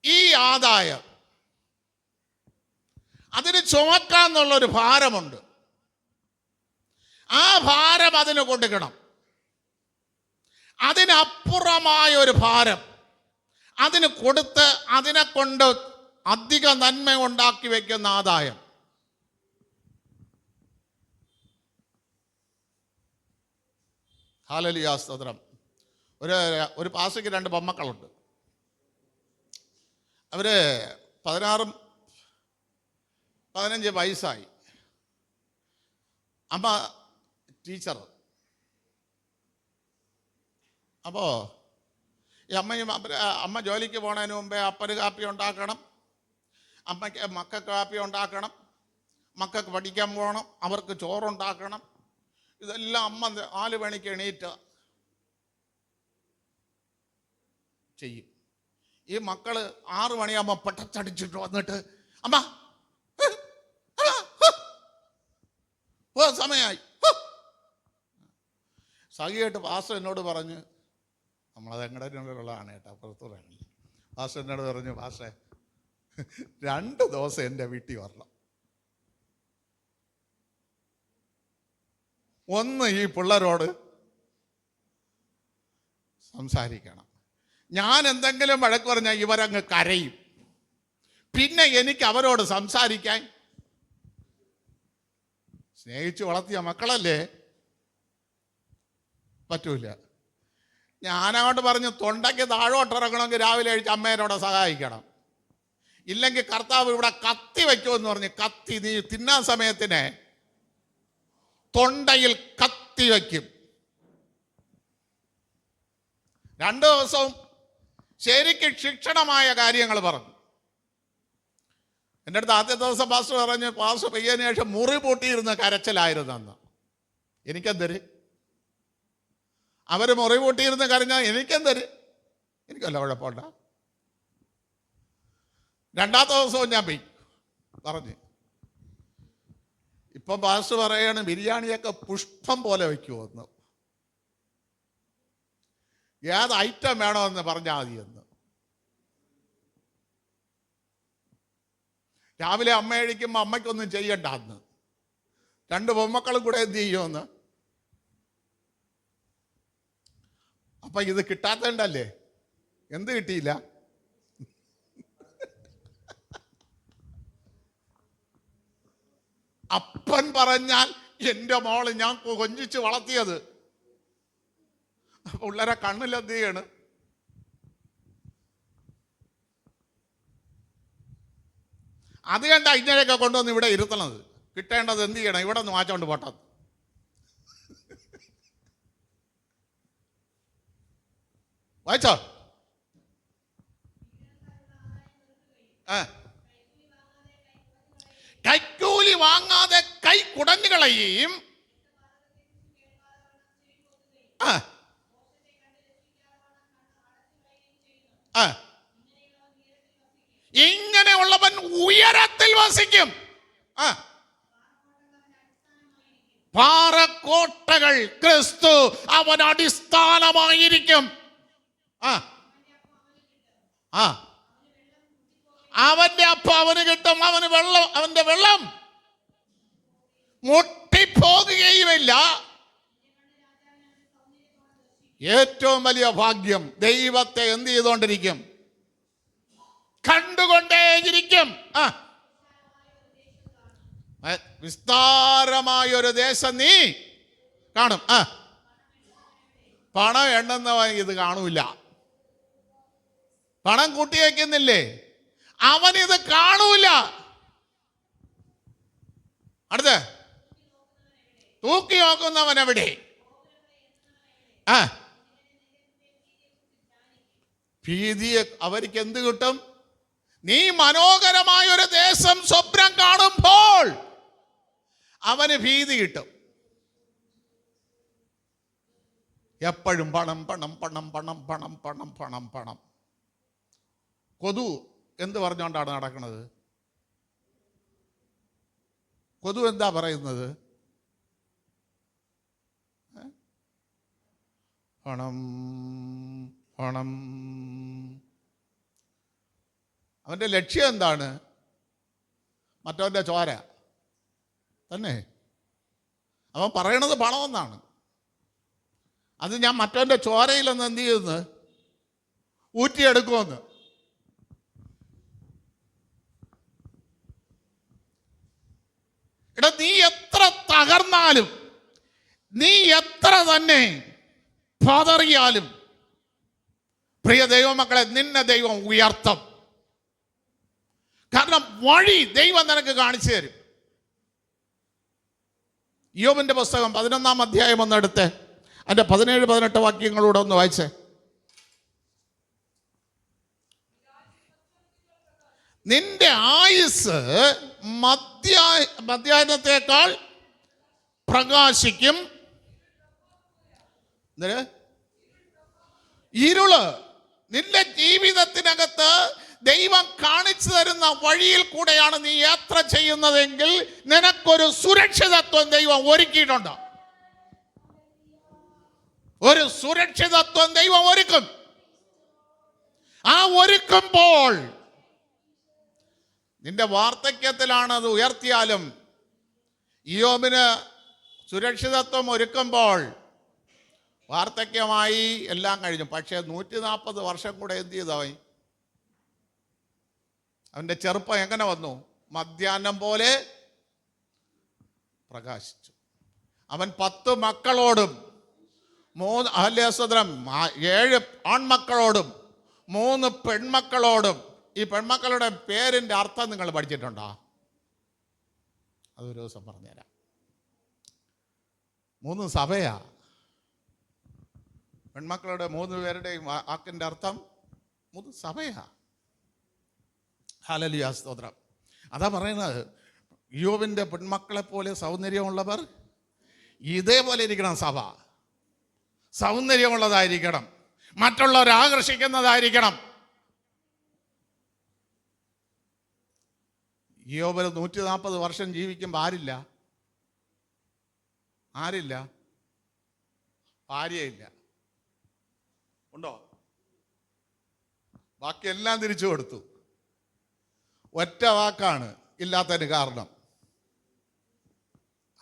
ഈ ആദായം, അതിന് ചുമക്കാന്നുള്ളൊരു ഭാരമുണ്ട്. ആ ഭാരം അതിന് കൊടുക്കണം. അതിനപ്പുറമായ ഒരു ഭാരം അതിന് കൊടുത്ത് അതിനെ കൊണ്ട് അധിക നന്മ ഉണ്ടാക്കി വെക്കുന്ന ആദായം. ഹല്ലേലൂയ, സ്തോത്രം. ഒരു പാസ്റ്റർക്ക് 2 പെൺമക്കളുണ്ട്. അവര് 16-15 വയസ്സായി. അമ്മ ടീച്ചർ. അപ്പോൾ ഈ അമ്മ ജോലിക്ക് പോണതിന് മുമ്പേ അപ്പന് കാപ്പി ഉണ്ടാക്കണം, മക്കൾക്ക് കാപ്പി ഉണ്ടാക്കണം, മക്കൾക്ക് പഠിക്കാൻ പോകണം, അവർക്ക് ചോറുണ്ടാക്കണം. ഇതെല്ലാം അമ്മ 4 മണിക്ക് എണീറ്റ് ചെയ്യും. ഈ മക്കള് 6 മണിയാകുമ്പോൾ പെട്ടച്ചടിച്ചിട്ട് വന്നിട്ട്, അമ്മ സമയമായി. സഖിയായിട്ട് പാസ്റ്റർ എന്നോട് പറഞ്ഞു, നമ്മളത് എങ്ങടെയുള്ളതാണ് കേട്ടോ, പുറത്തുനിന്ന് പാസ്റ്റർ എന്നോട് പറഞ്ഞു, പാസ്റ്ററെ 2 ദിവസം എൻ്റെ വീട്ടിൽ വരണം. ഒന്ന് ഈ പിള്ളേരോട് സംസാരിക്കണം. ഞാൻ എന്തെങ്കിലും വഴക്ക് പറഞ്ഞാൽ ഇവരങ്ങ് കരയും. പിന്നെ എനിക്ക് അവരോട് സംസാരിക്കാൻ, സ്നേഹിച്ച് വളർത്തിയ മക്കളല്ലേ, പറ്റൂല. ഞാനങ്ങോട്ട് പറഞ്ഞു, തൊണ്ടയ്ക്ക് താഴോട്ടിറങ്ങണമെങ്കിൽ രാവിലെ കഴിച്ച് അമ്മേനോടെ സഹായിക്കണം, ഇല്ലെങ്കിൽ കർത്താവ് ഇവിടെ കത്തി വയ്ക്കുമെന്ന് പറഞ്ഞ് കത്തി നീ തിന്നാൻ സമയത്തിന് തൊണ്ടയിൽ കത്തി വയ്ക്കും. 2 ദിവസവും ശരിക്കും ശിക്ഷണമായ കാര്യങ്ങൾ പറഞ്ഞു. എൻ്റെ അടുത്ത് ആദ്യത്തെ ദിവസം പാസ്റ്റർ പറഞ്ഞു, പാസ്റ്റർ പെയ്യതിനു ശേഷം മുറി പൂട്ടിയിരുന്ന കരച്ചിലായിരുന്നെന്ന്. എനിക്കെന്തര്? അവർ മുറി പൂട്ടിയിരുന്ന് കരഞ്ഞാൽ എനിക്കെന്തര്? എനിക്കല്ല കുഴപ്പമുണ്ട. 2ാമത്തെ ദിവസവും ഞാൻ പോയി പറഞ്ഞു. ഇപ്പം പാസ്റ്റർ പറയാണ് ബിരിയാണിയൊക്കെ പുഷ്പം പോലെ വയ്ക്കുമെന്ന്, ഏത് ഐറ്റം വേണമെന്ന് പറഞ്ഞാൽ മതിയെന്ന്. രാവിലെ അമ്മ കഴിക്കുമ്പോൾ അമ്മയ്ക്കൊന്നും ചെയ്യണ്ട അന്ന്. 2 പൊമ്മക്കളും കൂടെ എന്ത് ചെയ്യുമെന്ന്. അപ്പൊ ഇത് കിട്ടാത്തണ്ടല്ലേ? എന്ത് കിട്ടിയില്ല? അപ്പൻ പറഞ്ഞാൽ എൻ്റെ മോള് ഞാൻ കൊഞ്ചിച്ച് വളർത്തിയത്. പിള്ളേരെ കണ്ണിലെന്ത് ചെയ്യാണ്? അത് കണ്ട ഇങ്ങനെയൊക്കെ കൊണ്ടുവന്ന് ഇവിടെ ഇരുത്തണത്. കിട്ടേണ്ടത് എന്ത് ചെയ്യണം? ഇവിടെ നിന്ന് മാറ്റോണ്ട് പോട്ടത്. വായിച്ചോ? കൈക്കൂലി വാങ്ങാതെ കൈ കുടഞ്ഞു കളയുകയും ഇങ്ങനെയുള്ളവൻ ഉയരത്തിൽ വസിക്കും. പാറക്കോട്ടകൾ ക്രിസ്തു അവൻ അടിസ്ഥാനമായിരിക്കും. അവന്റെ അപ്പം അവന് കിട്ടും. അവന്റെ വെള്ളം മുട്ടിപ്പോകുകയുമില്ല. ഏറ്റവും വലിയ ഭാഗ്യം, ദൈവത്തെ എന്ത് ചെയ്തുകൊണ്ടിരിക്കും? കണ്ടുകൊണ്ടേയിരിക്കും. വിസ്താരമായൊരു ദേശം നീ കാണും. പണം എണ്ണെന്ന ഇത് കാണൂല. പണം കൂട്ടി വയ്ക്കുന്നില്ലേ? അവനിത് കാണൂല. അടുത്ത് തൂക്കി നോക്കുന്നവൻ എവിടെ? ഭീതിയെ അവർക്ക് എന്ത് കിട്ടും? നീ മനോഹരമായൊരു ദേശം സ്വപ്നം കാണുമ്പോൾ അവന് ഭീതി കിട്ടും. എപ്പോഴും പണം പണം പണം പണം പണം പണം പണം പണം. കൊതു എന്ത് പറഞ്ഞുകൊണ്ടാണ് നടക്കുന്നത്? കൊതു എന്താ പറയുന്നത്? പണം പണം. അവൻ്റെ ലക്ഷ്യം എന്താണ്? മറ്റവൻ്റെ ചോര തന്നെ. അവൻ പറയണത് പണമെന്നാണ്. അത് ഞാൻ മറ്റവൻ്റെ ചോരയിലൊന്ന് എന്ത് ചെയ്യുന്നു? ഊറ്റിയെടുക്കുമെന്ന്. എടാ, നീ എത്ര തകർന്നാലും, നീ എത്ര തന്നെ പതറിയാലും, പ്രിയ ദൈവമക്കളെ, നിന്നെ ദൈവം ഉയർത്തും. കാരണം വഴി ദൈവം നിനക്ക് കാണിച്ചു തരും. യോബിന്റെ പുസ്തകം 11-ാം അധ്യായം ഒന്നെടുത്ത് അതിന്റെ 17-18 വാക്യങ്ങളൂടെ ഒന്ന് വായിച്ചേ. നിന്റെ ആയുസ് മധ്യാഹ്നത്തേക്കാൾ പ്രകാശിക്കും. ഇരുള് നിന്റെ ജീവിതത്തിനകത്ത് ദൈവം കാണിച്ചു തരുന്ന വഴിയിൽ കൂടെയാണ് നീ യാത്ര ചെയ്യുന്നതെങ്കിൽ നിനക്കൊരു സുരക്ഷിതത്വം ദൈവം ഒരുക്കിയിട്ടുണ്ട്. ഒരു സുരക്ഷിതത്വം ദൈവം ഒരുക്കും. ആ ഒരുക്കുമ്പോൾ നിന്റെ വാർദ്ധക്യത്തിലാണ് അത് ഉയർത്തിയാലും, ഇയ്യോബിന് സുരക്ഷിതത്വം ഒരുക്കുമ്പോൾ വാർദ്ധക്യമായി എല്ലാം കഴിഞ്ഞു. പക്ഷേ 140 വർഷം കൂടെ എന്ത് ചെയ്തവൻ? അവൻ്റെ ചെറുപ്പം എങ്ങനെ വന്നു? മധ്യാഹ്നം പോലെ പ്രകാശിച്ചു. അവൻ 10 മക്കളോടും ഹല്ലേലൂയ 7 ആൺമക്കളോടും 3 പെൺമക്കളോടും. ഈ പെൺമക്കളുടെ പേരിൻ്റെ അർത്ഥം നിങ്ങൾ പഠിച്ചിട്ടുണ്ടോ? അതൊരു ദിവസം പറഞ്ഞുതരാം. 3 സഭയാ. പെൺമക്കളുടെ 3 പേരുടെയും വാക്കിൻ്റെ അർത്ഥം 3 സഭയാ. ഹല്ലേലൂയ സ്തോത്രം. അതാ പറയുന്നത്, യോബിൻ്റെ പെൺമക്കളെ പോലെ സൗന്ദര്യമുള്ളവർ ഇതേപോലെ ഇരിക്കണം. സഭ സൗന്ദര്യമുള്ളതായിരിക്കണം, മറ്റുള്ളവരെ ആകർഷിക്കുന്നതായിരിക്കണം. യോബ് 140 വർഷം ജീവിക്കുമ്പോൾ ആരില്ല? ഭാര്യയില്ല. ഉണ്ടോ? ബാക്കിയെല്ലാം തിരിച്ചു കൊടുത്തു. ഒറ്റ വാക്കാണ് ഇല്ലാത്തതിന് കാരണം.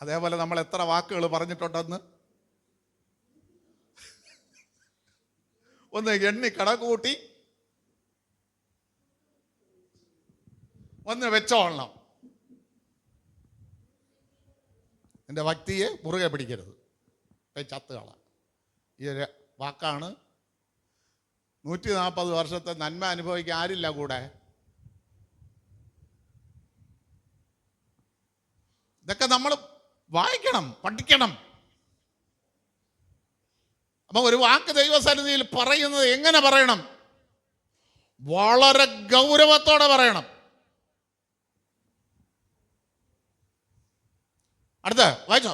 അതേപോലെ നമ്മൾ എത്ര വാക്കുകൾ പറഞ്ഞിട്ടുണ്ടെന്ന് ഒന്ന് എണ്ണി കണക്കുകൂട്ടി ഒന്ന് വെച്ചോളണം. എൻ്റെ ഭക്തിയെ മുറുകെ പിടിക്കരുത്, ചത്തുകള. ഈ ഒരു വാക്കാണ് 140 വർഷത്തെ നന്മ അനുഭവിക്കാൻ ആരില്ല കൂടെ. ഇതൊക്കെ നമ്മൾ വായിക്കണം, പഠിക്കണം. അപ്പം ഒരു വാക്ക് ദൈവസന്നിധിയിൽ പറയുന്നത് എങ്ങനെ പറയണം? വളരെ ഗൗരവത്തോടെ പറയണം. അടുത്ത വായിച്ചോ.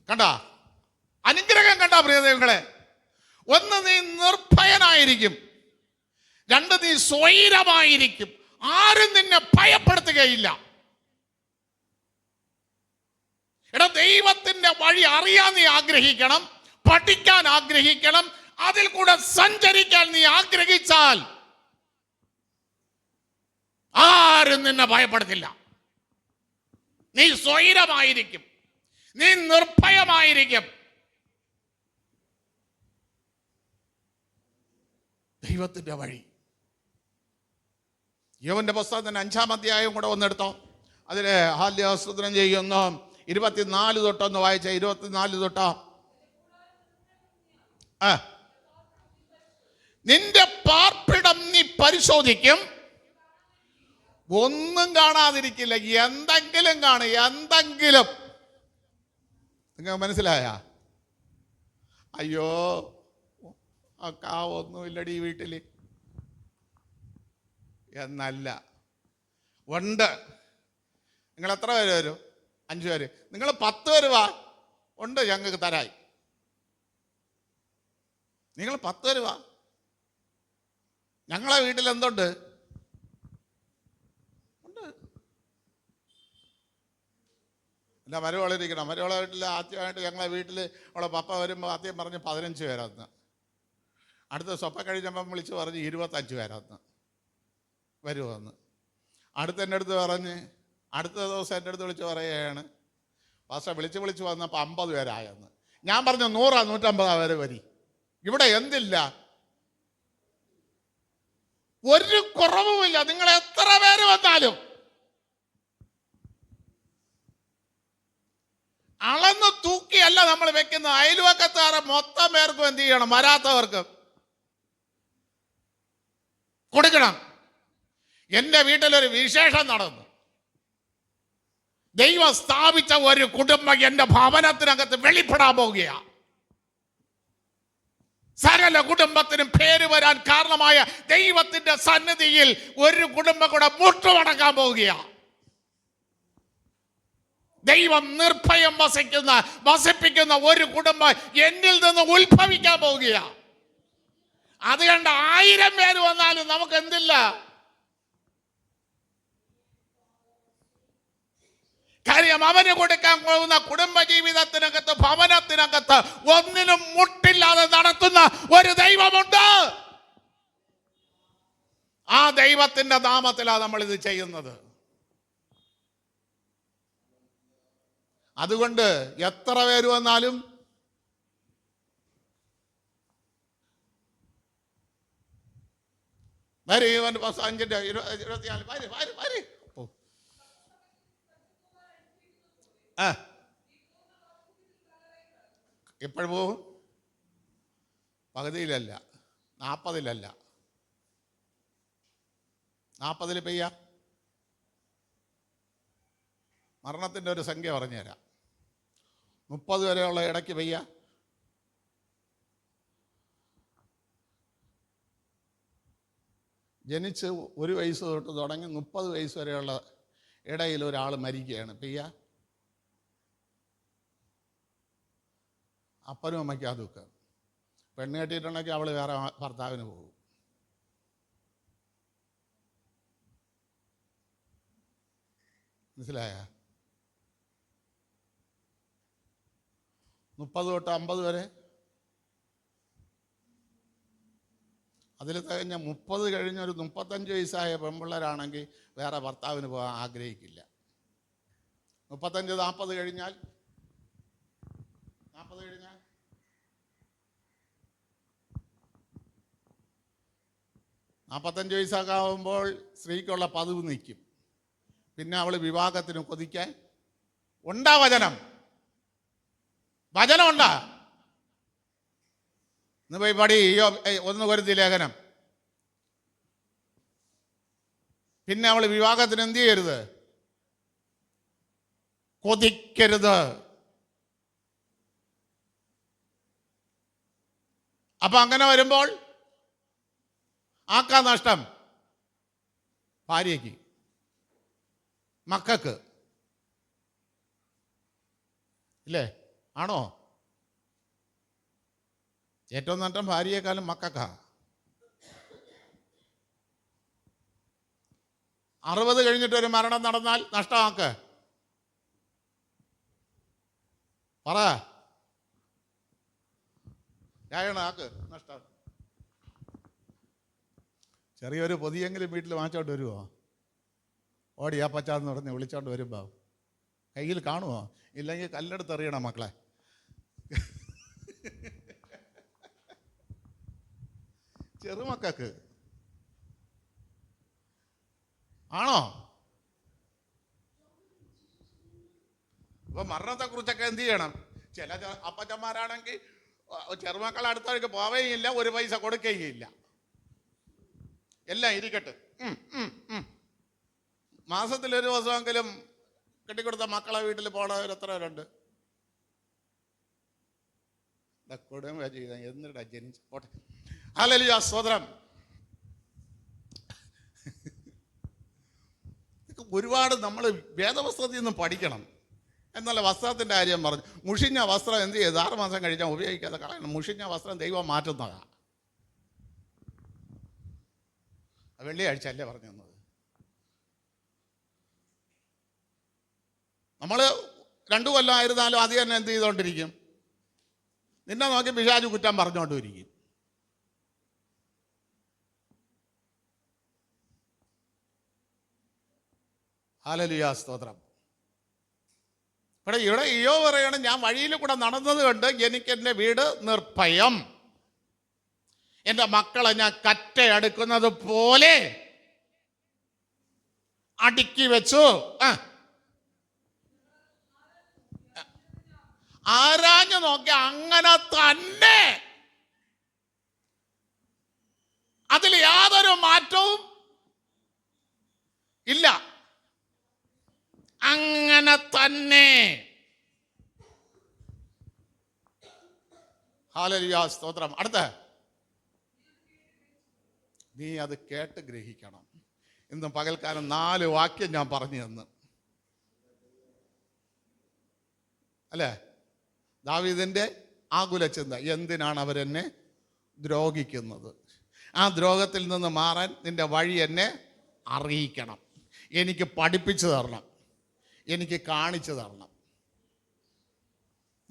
കണ്ട അനുഗ്രഹം കണ്ട പ്രിയ ദൈവങ്ങളെ. 1, നീ നിർഭയനായിരിക്കും. 2, നീ സ്വൈരമായിരിക്കും. ആരും നിന്നെ ഭയപ്പെടുത്തുകയില്ല. എടാ, ദൈവത്തിന്റെ വഴി അറിയാൻ നീ ആഗ്രഹിക്കണം, പഠിക്കാൻ ആഗ്രഹിക്കണം, അതിൽ കൂടെ സഞ്ചരിക്കാൻ നീ ആഗ്രഹിച്ചാൽ ആരും നിന്നെ ഭയപ്പെടുത്തില്ല. നീ സ്വൈരമായിരിക്കും, നീ നിർഭയമായിരിക്കും. ദൈവത്തിന്റെ വഴി. യോബിന്റെ പുസ്തകത്തിന്റെ 5-ാം അധ്യായം കൂടെ ഒന്നെടുത്തോ. അതിലെ ഹല്ലേലൂയ ചെയ്യുന്നു. 24 തൊട്ടൊന്ന് വായിച്ച. 24 തൊട്ടോ. നിന്റെ പാർപ്പിടം നീ പരിശോധിക്കും, ഒന്നും കാണാതിരിക്കില്ല. എന്തെങ്കിലും കാണും, എന്തെങ്കിലും. നിങ്ങൾക്ക് മനസ്സിലായ? അയ്യോ, ഒന്നുമില്ലടി ഈ വീട്ടിൽ എന്നല്ല, ഉണ്ട്. നിങ്ങൾ എത്ര പേര് വരും? 5 പേര്. നിങ്ങൾ 10 പേര് വാ, ഉണ്ട്, ഞങ്ങൾക്ക് തരായി. നിങ്ങൾ 10 പേര് വാ, ഞങ്ങളെ വീട്ടിൽ എന്തുണ്ട്? ഉണ്ട്. എൻ്റെ മരുവളിരിക്കണം. മരുവള വീട്ടിൽ ആദ്യമായിട്ട് ഞങ്ങളെ വീട്ടിൽ അവളെ പപ്പ വരുമ്പോൾ ആദ്യം പറഞ്ഞ് 15 പേരാന്ന്. അടുത്ത സ്വപ്പ കഴിഞ്ഞപ്പം വിളിച്ച് പറഞ്ഞ് 25 പേരാന്ന് വരുമെന്ന്. അടുത്ത എൻ്റെ അടുത്ത് പറഞ്ഞ്, അടുത്ത ദിവസം എൻ്റെ അടുത്ത് വിളിച്ച് പറയുകയാണ്, പാസ്റ്റർ വിളിച്ച് വന്നപ്പോൾ 50 പേരായെന്ന്. ഞാൻ പറഞ്ഞു 100 150 പേര് വരി. ഇവിടെ എന്തില്ല, ഒരു കുറവുമില്ല. നിങ്ങൾ എത്ര പേര് വന്നാലും അളന്ന് തൂക്കിയല്ല നമ്മൾ വെക്കുന്നത്. അയൽവക്കത്താറ് മൊത്തം പേർക്കും എന്ത് ചെയ്യണം? വരാത്തവർക്ക് കൊടുക്കണം. എൻ്റെ വീട്ടിലൊരു വിശേഷം നടന്നു. ദൈവം സ്ഥാപിച്ച ഒരു കുടുംബം എൻ്റെ ഭവനത്തിനകത്ത് വെളിപ്പെടാൻ പോവുകയാണ്. സകല കുടുംബത്തിനും പേര് വരാൻ കാരണമായ ദൈവത്തിന്റെ സന്നിധിയിൽ ഒരു കുടുംബം കൂടെ മുട്ടുമടക്കാൻ പോവുകയാണ്. ദൈവം നിർഭയം വസിപ്പിക്കുന്ന ഒരു കുടുംബം എന്നിൽ നിന്ന് ഉത്ഭവിക്കാൻ പോവുകയാണ്. അത് കണ്ട് 1000 പേര് വന്നാലും നമുക്ക് എന്തില്ല. കാര്യം അവന് കൊടുക്കാൻ പോകുന്ന കുടുംബജീവിതത്തിനകത്ത്, ഭവനത്തിനകത്ത് ഒന്നിനും മുട്ടില്ലാതെ നടത്തുന്ന ഒരു ദൈവമുണ്ട്. ആ ദൈവത്തിന്റെ നാമത്തിലാണ് നമ്മൾ ഇത് ചെയ്യുന്നത്. അതുകൊണ്ട് എത്ര പേര് വന്നാലും ആ, എപ്പോഴും പോകും? പകുതിയിലല്ല, 40-ലല്ല, 40-ൽ പെയ്യ. മരണത്തിൻ്റെ ഒരു സംഖ്യ പറഞ്ഞുതരാം. 30 വരെയുള്ള ഇടയ്ക്ക് പെയ്യ. ജനിച്ച് 1 വയസ്സ് തൊട്ട് തുടങ്ങി 30 വയസ്സ് വരെയുള്ള ഇടയിൽ ഒരാൾ മരിക്കുകയാണ്, പെയ്യ. അപ്പനും അമ്മയ്ക്കും അത് ദുഃഖം. പെണ്ണ് കെട്ടിയിട്ടുണ്ടെങ്കിൽ അവൾ വേറെ ഭർത്താവിന് പോകും. മനസ്സിലായ? 30 തൊട്ട് 50 വരെ. അതിൽ തികഞ്ഞ 30 കഴിഞ്ഞൊരു 35 വയസ്സായ പെൺപിള്ളേരാണെങ്കിൽ വേറെ ഭർത്താവിന് പോകാൻ ആഗ്രഹിക്കില്ല. 35-40 കഴിഞ്ഞാൽ 45 വയസ്സൊക്കെ ആകുമ്പോൾ സ്ത്രീക്കുള്ള പതിവ് നിൽക്കും. പിന്നെ അവൾ വിവാഹത്തിന് കൊതിക്കാൻ ഉണ്ടാ? വചനം ഉണ്ടാ? ഇന്ന് പോയി പടി 1 കൊരിന്ത്യർ ലേഖനം. പിന്നെ അവൾ വിവാഹത്തിന് എന്ത് ചെയ്യരുത്? കൊതിക്കരുത്. അപ്പൊ അങ്ങനെ വരുമ്പോൾ ആക്കാ നഷ്ടം? ഭാര്യയ്ക്ക്, മക്കൾക്ക്, ഇല്ലേ? ആണോ? ഏറ്റവും നഷ്ടം ഭാര്യയെക്കാളും മക്കൾക്കാ. 60 കഴിഞ്ഞിട്ട് ഒരു മരണം നടന്നാൽ നഷ്ടമാക്ക്. പറ, ആക്ക് നഷ്ടം. ചെറിയൊരു പൊതിയെങ്കിലും വീട്ടിൽ വാങ്ങിച്ചോണ്ട് വരുമോ? ഓടി ആ പച്ചാന്ന് പറഞ്ഞ് വിളിച്ചോണ്ട് വരുമ്പോൾ കയ്യിൽ കാണുമോ? ഇല്ലെങ്കിൽ കല്ലെടുത്ത് എറിയണം മക്കളെ. ചെറുമക്കൾക്ക് ആണോ? അപ്പൊ മരണത്തെക്കുറിച്ചൊക്കെ എന്ത് ചെയ്യണം? ചില അപ്പച്ചന്മാരാണെങ്കിൽ ചെറുമക്കളെ അടുത്തേക്ക് പോവുകയില്ല, 1 പൈസ കൊടുക്കുകയില്ല. എല്ലാം ഇരിക്കട്ടെ. മാസത്തിൽ 1 ദിവസമെങ്കിലും കെട്ടിക്കൊടുത്ത മക്കളെ വീട്ടിൽ പോണവർ എത്ര പേരുണ്ട്? കൊടുമ ചെയ്ത എന്നിട്ടാ ജനിച്ച പോട്ടെ. ഹല്ലേലൂയ, സ്തോത്രം. ഒരുപാട് നമ്മൾ വേദവസ്ത്രത്തിൽ നിന്ന് പഠിക്കണം. എന്നല്ല വസ്ത്രത്തിൻ്റെ കാര്യം പറഞ്ഞു. മുഷിഞ്ഞ വസ്ത്രം എന്ത് ചെയ്ത് 6 മാസം കഴിച്ചാൽ ഉപയോഗിക്കാതെ കളയണം. മുഷിഞ്ഞ വസ്ത്രം ദൈവം മാറ്റുന്നതാണ്. വെള്ളിയാഴ്ച അല്ലേ പറഞ്ഞു തന്നത്? നമ്മൾ 2 കൊല്ലം ആയിരുന്നാലും അത് തന്നെ എന്ത് ചെയ്തുകൊണ്ടിരിക്കും? നിന്നെ നോക്കി പിശാച് കുറ്റം പറഞ്ഞുകൊണ്ടിരിക്കും. ഹല്ലേലൂയ, സ്തോത്രം. ഇവിടെ ഇയ്യോ പറയണം, ഞാൻ വഴിയിൽ കൂടെ നടന്നത് കൊണ്ട് എനിക്ക് എൻ്റെ വീട് നിർഭയം. എൻ്റെ മക്കളെ ഞാൻ കറ്റയടുക്കുന്നത് പോലെ അടുക്കി വെച്ചു. ആരാഞ്ഞു നോക്കി അങ്ങനെ തന്നെ. അതിൽ യാതൊരു മാറ്റവും ഇല്ല. അങ്ങനെ തന്നെ. ഹല്ലേലൂയ, സ്തോത്രം. അടുത്ത, നീ അത് കേട്ട് ഗ്രഹിക്കണം. ഇന്ന് പകൽക്കാലം 4 വാക്യം ഞാൻ പറഞ്ഞു തന്നു, അല്ലേ? ദാവീദിന്റെ ആകുല ചിന്ത, എന്തിനാണ് അവരെന്നെ ദ്രോഹിക്കുന്നത്? ആ ദ്രോഹത്തിൽ നിന്ന് മാറാൻ നിന്റെ വഴി എന്നെ അറിയിക്കണം, എനിക്ക് പഠിപ്പിച്ചു തരണം, എനിക്ക് കാണിച്ചു തരണം.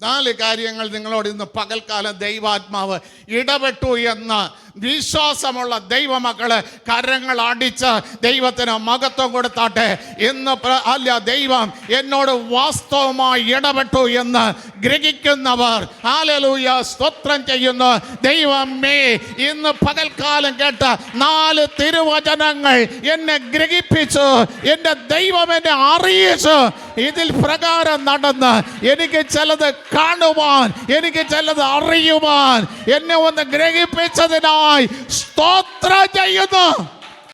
4 കാര്യങ്ങൾ നിങ്ങളോട് ഇന്ന് പകൽക്കാലം ദൈവാത്മാവ് ഇടപെട്ടു എന്ന് വിശ്വാസമുള്ള ദൈവമക്കള് കരങ്ങൾ അടിച്ച് ദൈവത്തിന് മഹത്വം കൊടുത്താട്ടെ. ഇന്ന് അല്ല, ദൈവം എന്നോട് വാസ്തവമായി ഇടപെട്ടു എന്ന് ഗ്രഹിക്കുന്നവർ ഹല്ലേലൂയ, സ്തോത്രം ചെയ്യുന്നു. ദൈവമേ, ഇന്ന് പകൽക്കാലം കേട്ട 4 തിരുവചനങ്ങൾ എന്നെ ഗ്രഹിപ്പിച്ചു, എൻ്റെ ദൈവം എന്നെ അറിയിച്ചു. ഇതിൽ പ്രകാരം നടന്ന് എനിക്ക് ചിലത് കാണുവാൻ, എനിക്ക് ചിലത് അറിയുവാൻ എന്നെ ഒന്ന് ഗ്രഹിപ്പിച്ചതിനായി സ്തോത്രം ചെയ്യുന്നു.